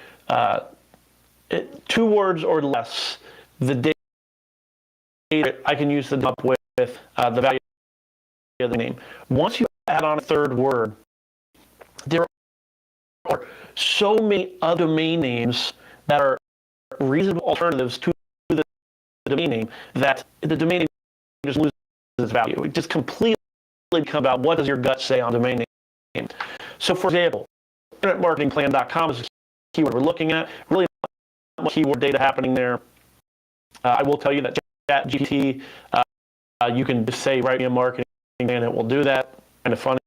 2 words or less, the data I can use to come up with the value of the name. Once you add on a 3rd word, there are so many other domain names that are reasonable alternatives to the domain name that the domain name just loses its value. It just completely becomes about what does your gut say on domain name. So for example, internetmarketingplan.com is a keyword we're looking at. Really much keyword data happening there. I will tell you that ChatGPT, you can just say write me a marketing and it will do that. Kind of funny.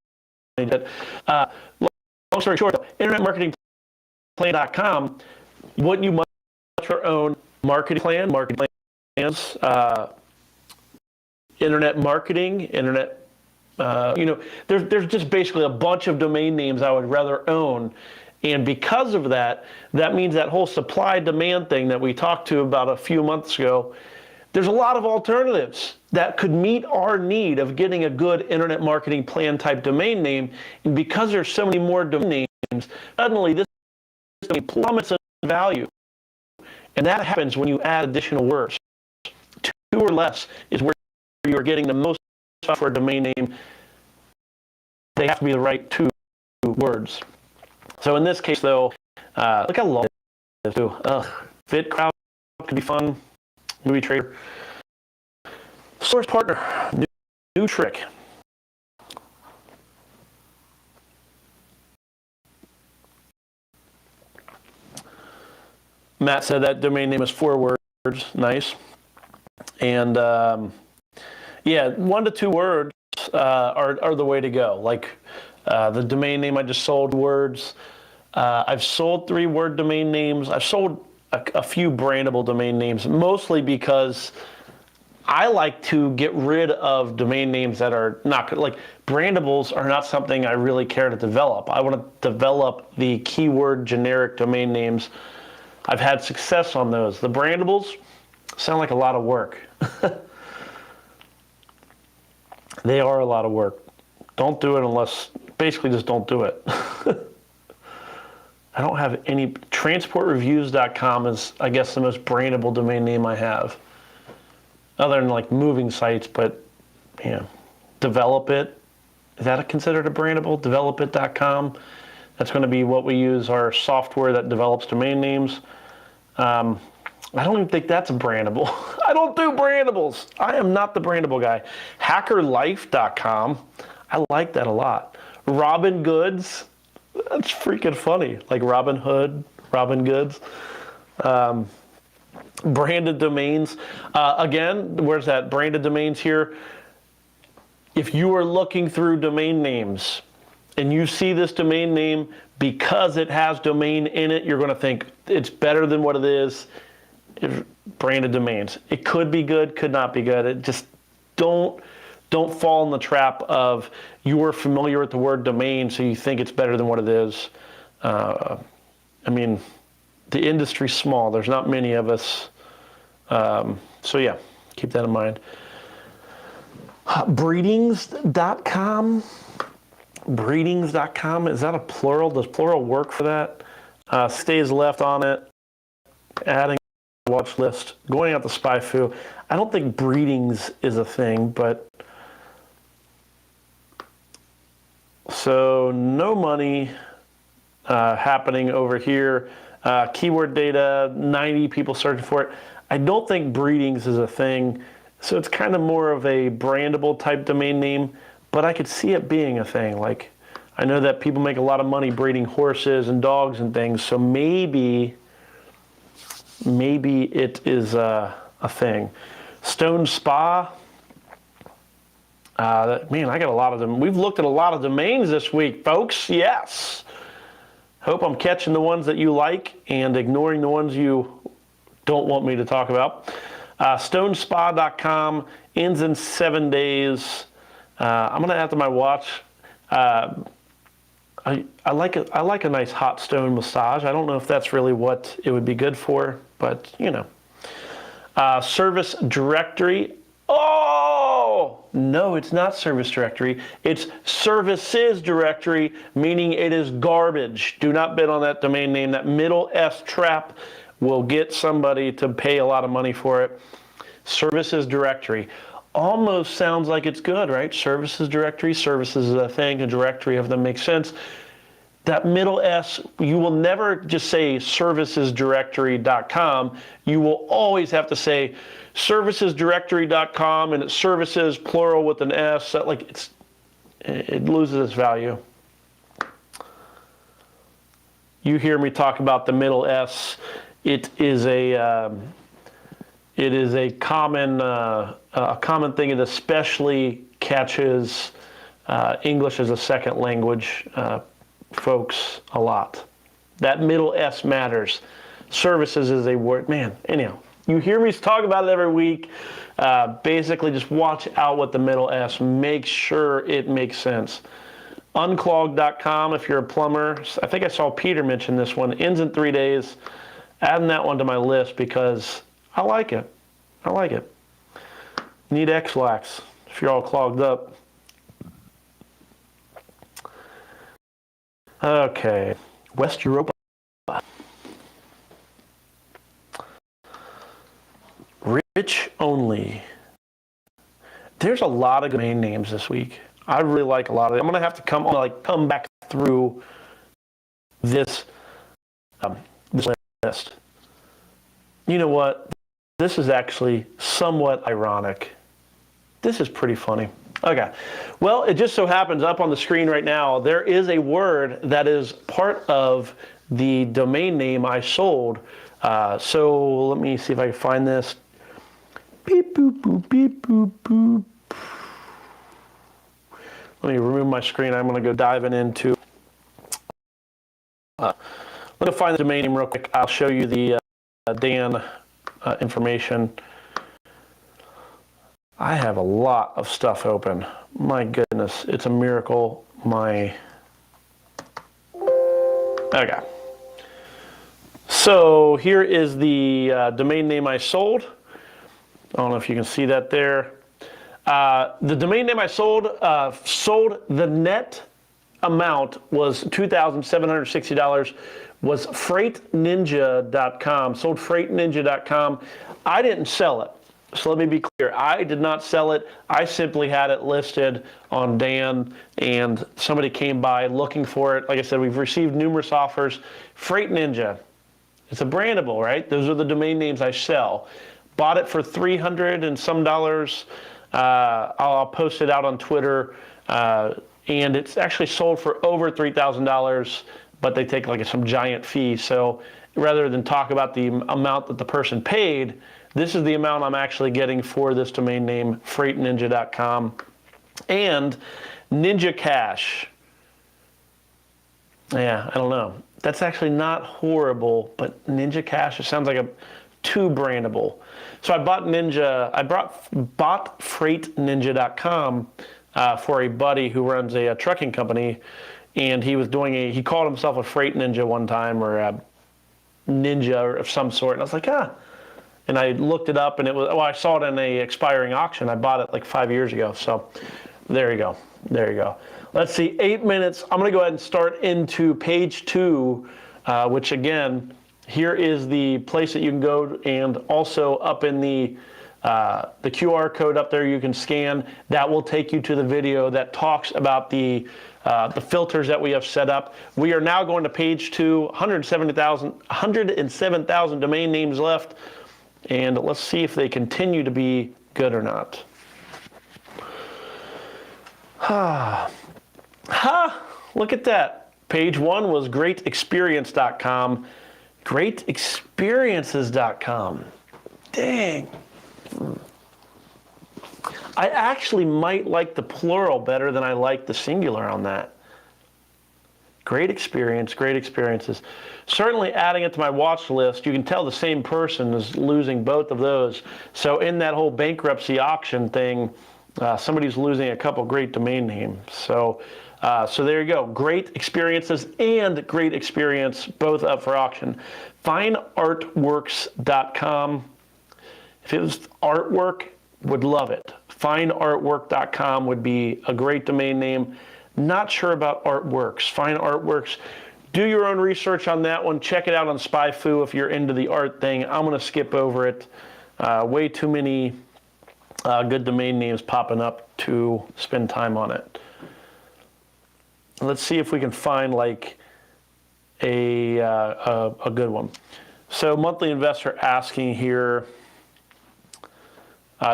Long story short, internetmarketingplan.com, wouldn't you much rather own marketing plans, internet marketing, there's just basically a bunch of domain names I would rather own. And because of that, that means that whole supply demand thing that we talked to about a few months ago, there's a lot of alternatives that could meet our need of getting a good internet marketing plan type domain name. And because there's so many more domain names, suddenly this plummets in value. And that happens when you add additional words. 2 or less is where you're getting the most for a domain name. They have to be the right 2 words. So in this case, though, look how long it is, too. Fit crowd could be fun. Movie trader. Source partner. New trick. Matt said that domain name is 4 words. Nice. And yeah, 1 to 2 words are the way to go. Like the domain name I just sold, words. I've sold 3-word domain names. I've sold a few brandable domain names, mostly because I like to get rid of domain names that are not good. Like brandables are not something I really care to develop. I want to develop the keyword generic domain names. I've had success on those. The brandables sound like a lot of work. They are a lot of work. Don't do it unless, basically just don't do it. I don't have any, transportreviews.com is, I guess, the most brandable domain name I have. Other than like moving sites, but yeah. Develop It, is that considered a brandable? Developit.com. That's going to be what we use, our software that develops domain names. I don't even think that's a brandable. I don't do brandables. I am not the brandable guy. Hackerlife.com. I like that a lot. Robin Goods. That's freaking funny. Like Robin Hood, Robin Goods. Branded domains. Again, where's that? Branded domains here. If you are looking through domain names and you see this domain name, because it has domain in it, you're going to think it's better than what it is. Branded domains. It could be good, could not be good. It just don't fall in the trap of you're familiar with the word domain, so you think it's better than what it is. I mean, the industry's small. There's not many of us. So yeah, keep that in mind. Breedings.com. Breedings.com. Is that a plural? Does plural work for that? Stays left on it. Adding watch list. Going out the SpyFu. I don't think breedings is a thing, but so no money happening over here. Keyword data, 90 people searching for it. I don't think breedings is a thing. So it's kind of more of a brandable type domain name, but I could see it being a thing. Like, I know that people make a lot of money breeding horses and dogs and things, so maybe it is a thing. Stone Spa. Man, I got a lot of them. We've looked at a lot of domains this week, folks. Yes. Hope I'm catching the ones that you like and ignoring the ones you don't want me to talk about. Stonespa.com ends in 7 days. I'm gonna add to my watch. I like a nice hot stone massage. I don't know if that's really what it would be good for, but you know. Service directory. Oh no, it's not service directory. It's services directory, meaning it is garbage. Do not bid on that domain name. That middle S trap will get somebody to pay a lot of money for it. Services directory. Almost sounds like it's good, right? Services directory. Services is a thing. A directory of them makes sense. That middle S, you will never just say servicesdirectory.com. You will always have to say servicesdirectory.com, and it's services plural with an S. Like it loses its value. You hear me talk about the middle S. It is a common thing. It especially catches English as a second language folks a lot. That middle S matters. Services is a word. Man, anyhow, you hear me talk about it every week. Basically, just watch out with the middle S. Make sure it makes sense. Unclogged.com if you're a plumber. I think I saw Peter mention this one. Ends in 3 days. Adding that one to my list because I like it. I like it. Need X-Lax if you're all clogged up. Okay, West Europa. Rich only. There's a lot of domain names this week. I really like a lot of them. I'm gonna have to come back through this this list. You know what? This is actually somewhat ironic. This is pretty funny. Okay, well, it just so happens up on the screen right now, there is a word that is part of the domain name I sold. So let me see if I can find this. Beep, boop, boop, beep, boop, boop. Let me remove my screen. I'm going to go diving into. Let me find the domain name real quick. I'll show you the Dan information. I have a lot of stuff open. My goodness, it's a miracle. Okay. So here is the domain name I sold. I don't know if you can see that there. The domain name I sold, the net amount was $2,760, was freightninja.com, sold freightninja.com. I didn't sell it. So let me be clear, I did not sell it. I simply had it listed on Dan, and somebody came by looking for it. Like I said, we've received numerous offers. Freight Ninja, it's a brandable, right? Those are the domain names I sell. Bought it for $300 and some dollars. I'll post it out on Twitter, and it's actually sold for over $3,000, but they take like some giant fee. So rather than talk about the amount that the person paid, this is the amount I'm actually getting for this domain name, freightninja.com. And Ninja Cash. Yeah, I don't know. That's actually not horrible, but Ninja Cash, it sounds like a too brandable. So I bought freightninja.com for a buddy who runs a trucking company, and he called himself a freight ninja one time, or a ninja of some sort, and I was like, and I looked it up, and I saw it in a expiring auction. I bought it like 5 years ago. So there you go. There you go. Let's see, 8 minutes. I'm going to go ahead and start into page 2, which again, here is the place that you can go, and also up in the QR code up there you can scan. That will take you to the video that talks about the filters that we have set up. We are now going to page 2, 107,000 domain names left. And let's see if they continue to be good or not. Look at that. Page 1 was greatexperience.com. Greatexperiences.com. Dang. I actually might like the plural better than I like the singular on that. Great experience, great experiences. Certainly adding it to my watch list, you can tell the same person is losing both of those. So in that whole bankruptcy auction thing, somebody's losing a couple great domain names. So there you go. Great experiences and great experience, both up for auction. Fineartworks.com. If it was artwork, would love it. Fineartwork.com would be a great domain name. Not sure about Artworks. Fine Artworks. Do your own research on that one. Check it out on SpyFu if you're into the art thing. I'm going to skip over it. Way too many good domain names popping up to spend time on it. Let's see if we can find like a good one. So monthly investor asking here,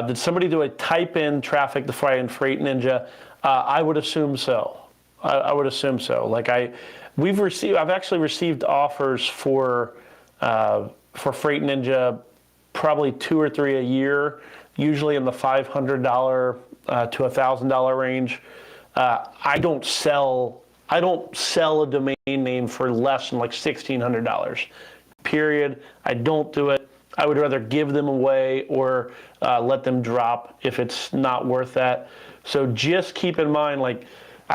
did somebody do a type-in traffic to Freight Ninja? I would assume so. I would assume so. Like I've actually received offers for Freight Ninja, probably 2 or 3 a year, usually in the $500 to $1,000 range. I don't sell a domain name for less than like $1,600. Period. I don't do it. I would rather give them away or let them drop if it's not worth that. So just keep in mind, like,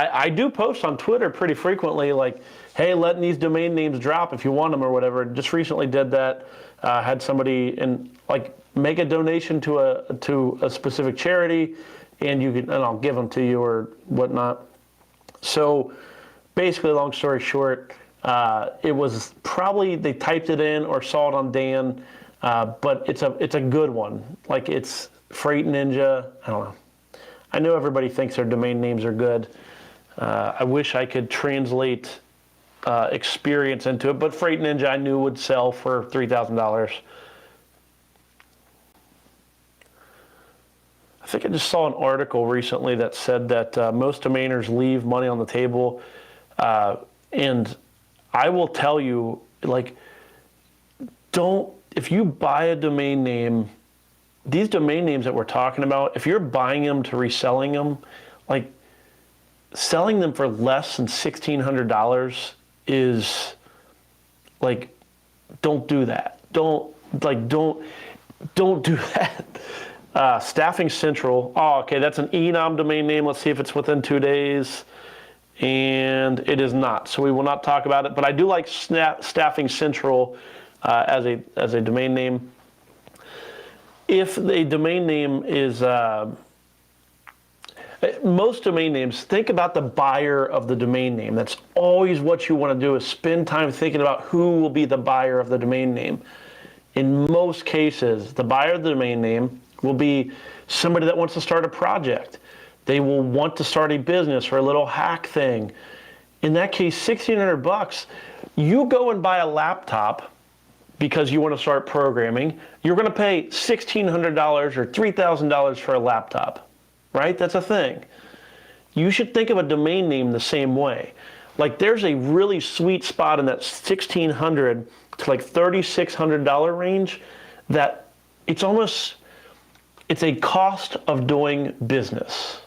I do post on Twitter pretty frequently, like, hey, letting these domain names drop if you want them or whatever. Just recently did that. Had somebody make a donation to a specific charity, and I'll give them to you or whatnot. So basically, long story short, it was probably they typed it in or saw it on Dan, but it's a good one. Like, it's Freight Ninja. I don't know. I know everybody thinks their domain names are good. I wish I could translate experience into it, but Freight Ninja I knew would sell for $3,000. I think I just saw an article recently that said that most domainers leave money on the table, and I will tell you, like, if you buy a domain name, these domain names that we're talking about, if you're buying them to reselling them, like, selling them for less than $1,600 is, like, don't do that. Don't do that. Staffing Central. Oh, okay, that's an eNom domain name. Let's see if it's within 2 days. And it is not. So we will not talk about it. But I do like Staffing Central as a domain name. If the domain name is most domain names, think about the buyer of the domain name. That's always what you want to do, is spend time thinking about who will be the buyer of the domain name. In most cases, the buyer of the domain name will be somebody that wants to start a project. They will want to start a business or a little hack thing. In that case, $1,600, you go and buy a laptop because you want to start programming. You're going to pay $1,600 or $3,000 for a laptop, right? That's a thing. You should think of a domain name the same way. Like, there's a really sweet spot in that $1,600 to like $3,600 range that it's a cost of doing business.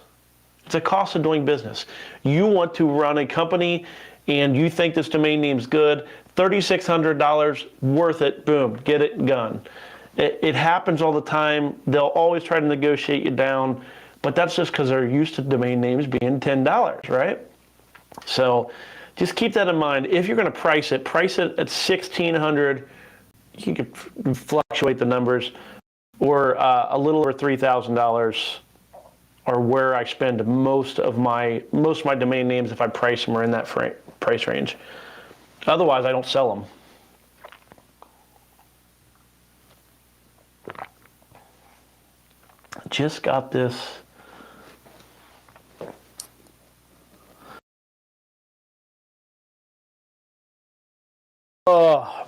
It's a cost of doing business. You want to run a company and you think this domain name's good, $3,600, worth it, boom, get it done. It happens all the time. They'll always try to negotiate you down, but that's just because they're used to domain names being $10, right? So just keep that in mind. If you're going to price it at $1,600. You can fluctuate the numbers, or a little over $3,000 are where I spend most of my domain names if I price them are in that price range. Otherwise, I don't sell them. Just got this. Oh,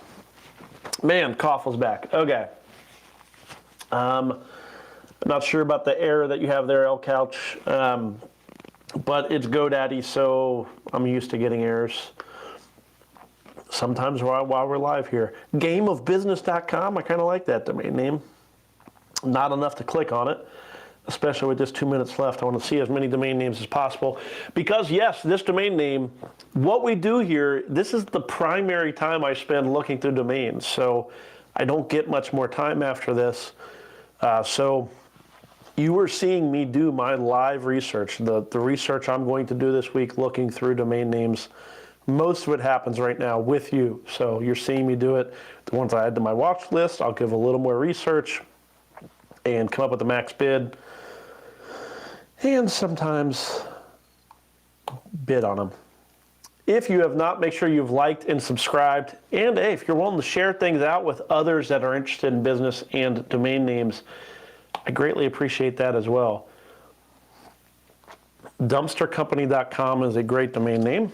man, cough was back. Okay. I'm not sure about the error that you have there, El Couch, but it's GoDaddy, so I'm used to getting errors. Sometimes while we're live here. Gameofbusiness.com, I kind of like that domain name. Not enough to click on it, especially with just 2 minutes left. I want to see as many domain names as possible. Because yes, this domain name, what we do here, this is the primary time I spend looking through domains. So I don't get much more time after this. So you are seeing me do my live research, the research I'm going to do this week looking through domain names. Most of it happens right now with you. So you're seeing me do it. The ones I add to my watch list, I'll give a little more research and come up with the max bid. And sometimes bid on them. If you have not, make sure you've liked and subscribed. And hey, if you're willing to share things out with others that are interested in business and domain names, I greatly appreciate that as well. Dumpstercompany.com is a great domain name.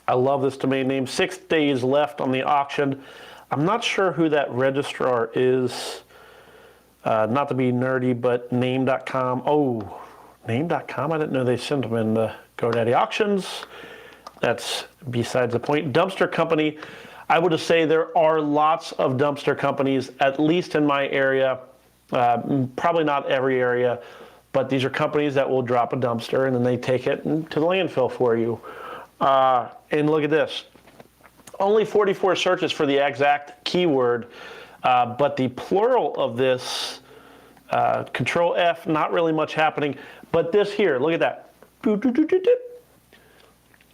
I love this domain name. 6 days left on the auction. I'm not sure who that registrar is. Not to be nerdy, but name.com. Oh, name.com? I didn't know they sent them in the GoDaddy auctions. That's besides the point. Dumpster Company, I would just say there are lots of dumpster companies, at least in my area. Probably not every area, but these are companies that will drop a dumpster and then they take it to the landfill for you. And look at this. Only 44 searches for the exact keyword, but the plural of this Control F, not really much happening. But this here, look at that.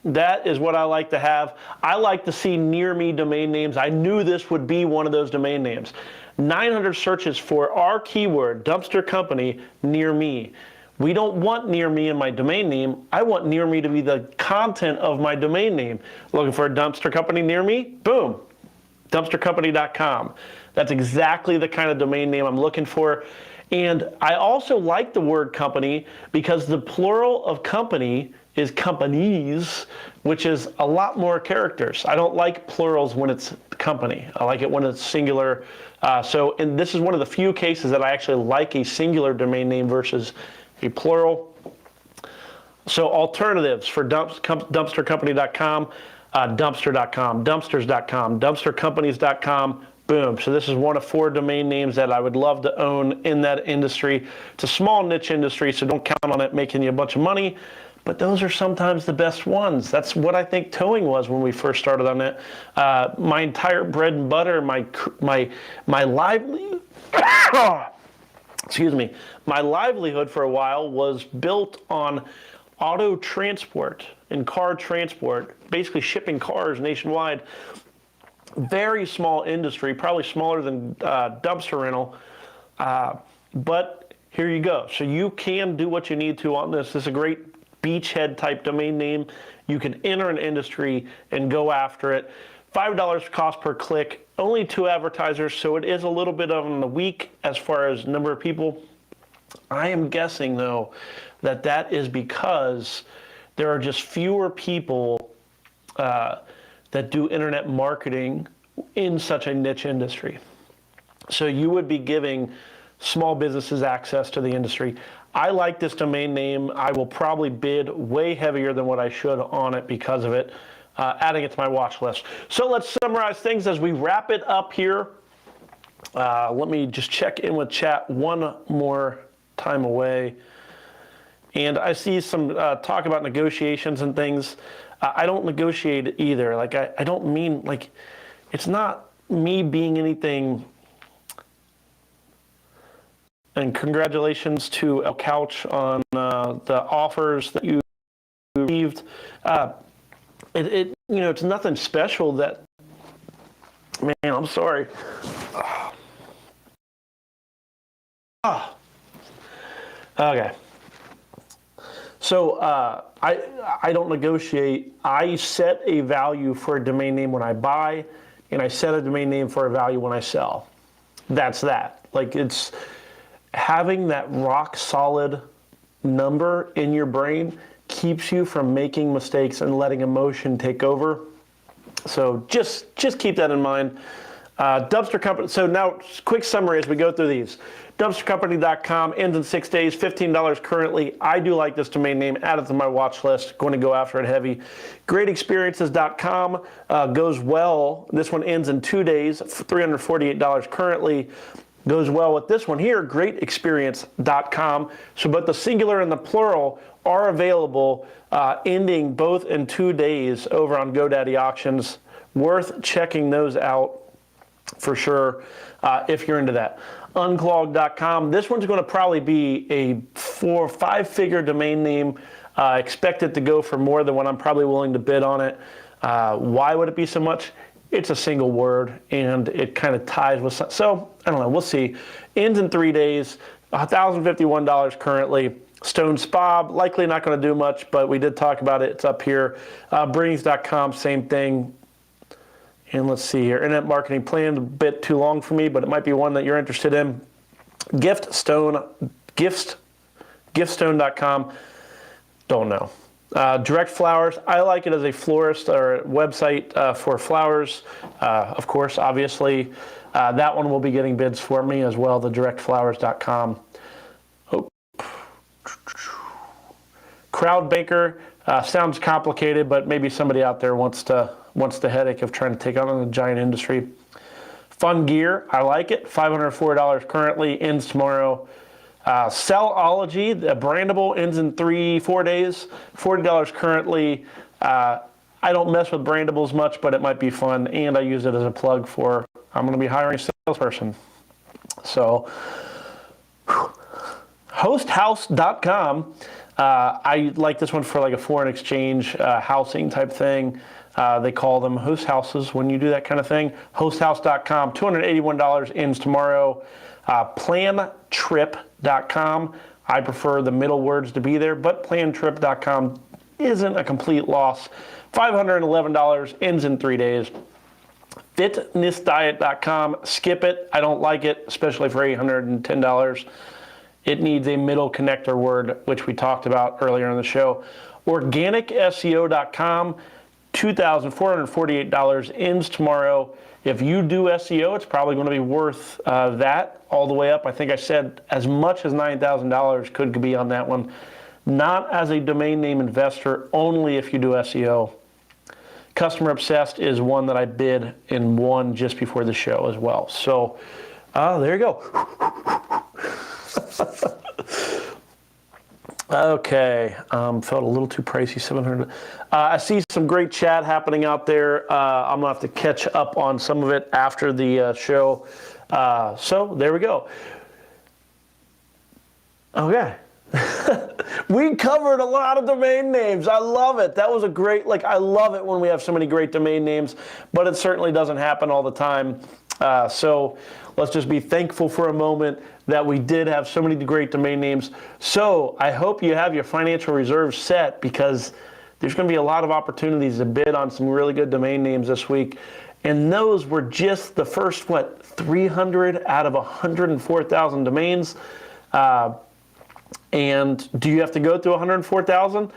That is what I like to have. I like to see near me domain names. I knew this would be one of those domain names. 900 searches for our keyword, dumpster company, near me. We don't want near me in my domain name. I want near me to be the content of my domain name. Looking for a dumpster company near me? Boom, dumpstercompany.com. That's exactly the kind of domain name I'm looking for. And I also like the word company because the plural of company is companies, which is a lot more characters. I don't like plurals when it's company. I like it when it's singular. And this is one of the few cases that I actually like a singular domain name versus a plural. So alternatives for dumpstercompany.com, dumpster.com, dumpsters.com, dumpstercompanies.com, boom. So this is one of 4 domain names that I would love to own in that industry. It's a small niche industry, so don't count on it making you a bunch of money. But those are sometimes the best ones. That's what I think towing was when we first started on it. My entire bread and butter, my livelihood, excuse me, my livelihood for a while was built on auto transport and car transport, basically shipping cars nationwide. Very small industry, probably smaller than dumpster rental, but here you go. So you can do what you need to on this. This is a great beachhead type domain name. You can enter an industry and go after it. $5 cost per click, only 2 advertisers, so it is a little bit on the weak as far as number of people. I am guessing though that is because there are just fewer people that do internet marketing in such a niche industry. So you would be giving small businesses access to the industry. I like this domain name. I will probably bid way heavier than what I should on it because of it, adding it to my watch list. So let's summarize things as we wrap it up here. Let me just check in with chat one more time away. And I see some talk about negotiations and things. I don't negotiate either. Like I don't mean, like, it's not me being anything. And congratulations to El Couch on the offers that you received. It's nothing special that, man, I'm sorry. Okay. So I don't negotiate. I set a value for a domain name when I buy, and I set a domain name for a value when I sell. That's that. Like, it's having that rock solid number in your brain keeps you from making mistakes and letting emotion take over. So just keep that in mind. Dumpster company. So now, quick summary as we go through these. Dumpstercompany.com ends in 6 days, $15 currently. I do like this domain name. Add it to my watch list. Going to go after it heavy. Greatexperiences.com goes well. This one ends in 2 days, $348 currently. Goes well with this one here, greatexperience.com. So both the singular and the plural are available, ending both in 2 days over on GoDaddy Auctions. Worth checking those out for sure if you're into that. Unclogged.com. This one's going to probably be a 4 or 5 figure domain name. Expect it to go for more than what I'm probably willing to bid on it. Why would it be so much? It's a single word, and it kind of ties with some, so I don't know, we'll see. Ends in 3 days, $1,051 currently. Stone Spob, likely not going to do much, but we did talk about it. It's up here. Brings.com, same thing. And let's see here. Internet marketing plan, a bit too long for me, but it might be one that you're interested in. Giftstone.com, don't know. Direct Flowers, I like it as a florist or a website for flowers. Of course, obviously, that one will be getting bids for me as well, the directflowers.com. Oh. Crowdbanker, sounds complicated, but maybe somebody out there wants the headache of trying to take on a giant industry. Fun Gear, I like it, $504 currently, ends tomorrow. Sellology, the brandable, ends in 3-4 days, $40 currently. I don't mess with brandables much, but it might be fun, and I use it as a plug for, I'm going to be hiring a salesperson. So, hosthouse.com. I like this one for like a foreign exchange housing type thing. They call them host houses when you do that kind of thing. Hosthouse.com, $281 ends tomorrow. Plantrip.com. I prefer the middle words to be there, but plantrip.com isn't a complete loss. $511 ends in 3 days. Fitnessdiet.com. Skip it. I don't like it, especially for $810. It needs a middle connector word, which we talked about earlier in the show. OrganicSEO.com. $2,448 ends tomorrow. If you do SEO, it's probably going to be worth that all the way up. I think I said as much as $9,000 could be on that one. Not as a domain name investor, only if you do SEO. Customer Obsessed is one that I bid and won just before the show as well. So there you go. Okay, felt a little too pricey, $700. I see some great chat happening out there. I'm gonna have to catch up on some of it after the show. So there we go. Okay. We covered a lot of domain names. I love it. That was a great, I love it when we have so many great domain names, but it certainly doesn't happen all the time. So let's just be thankful for a moment that we did have so many great domain names. So I hope you have your financial reserves set, because there's going to be a lot of opportunities to bid on some really good domain names this week. And those were just the first, 300 out of 104,000 domains. And do you have to go through 104,000?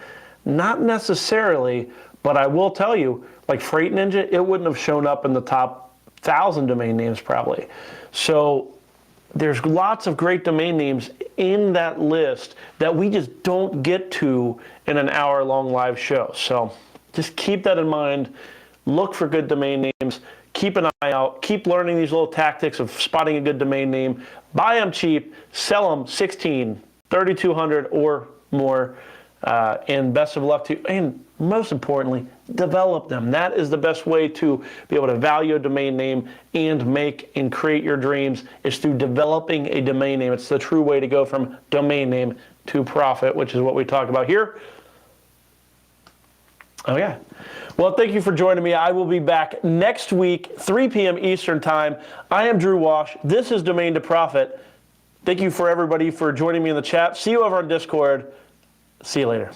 Not necessarily, but I will tell you, like Freight Ninja, it wouldn't have shown up in the top 1,000 domain names probably. So there's lots of great domain names in that list that we just don't get to in an hour-long live show. So just keep that in mind. Look for good domain names. Keep an eye out. Keep learning these little tactics of spotting a good domain name. Buy them cheap, sell them 16, 3,200 or more, and best of luck to you. And most importantly, develop them. That is the best way to be able to value a domain name and make and create your dreams, is through developing a domain name. It's the true way to go from domain name to profit, which is what we talk about here. Okay. Well, thank you for joining me. I will be back next week, 3 p.m. Eastern Time. I am Drew Walsh. This is Domain to Profit. Thank you for everybody for joining me in the chat. See you over on Discord. See you later.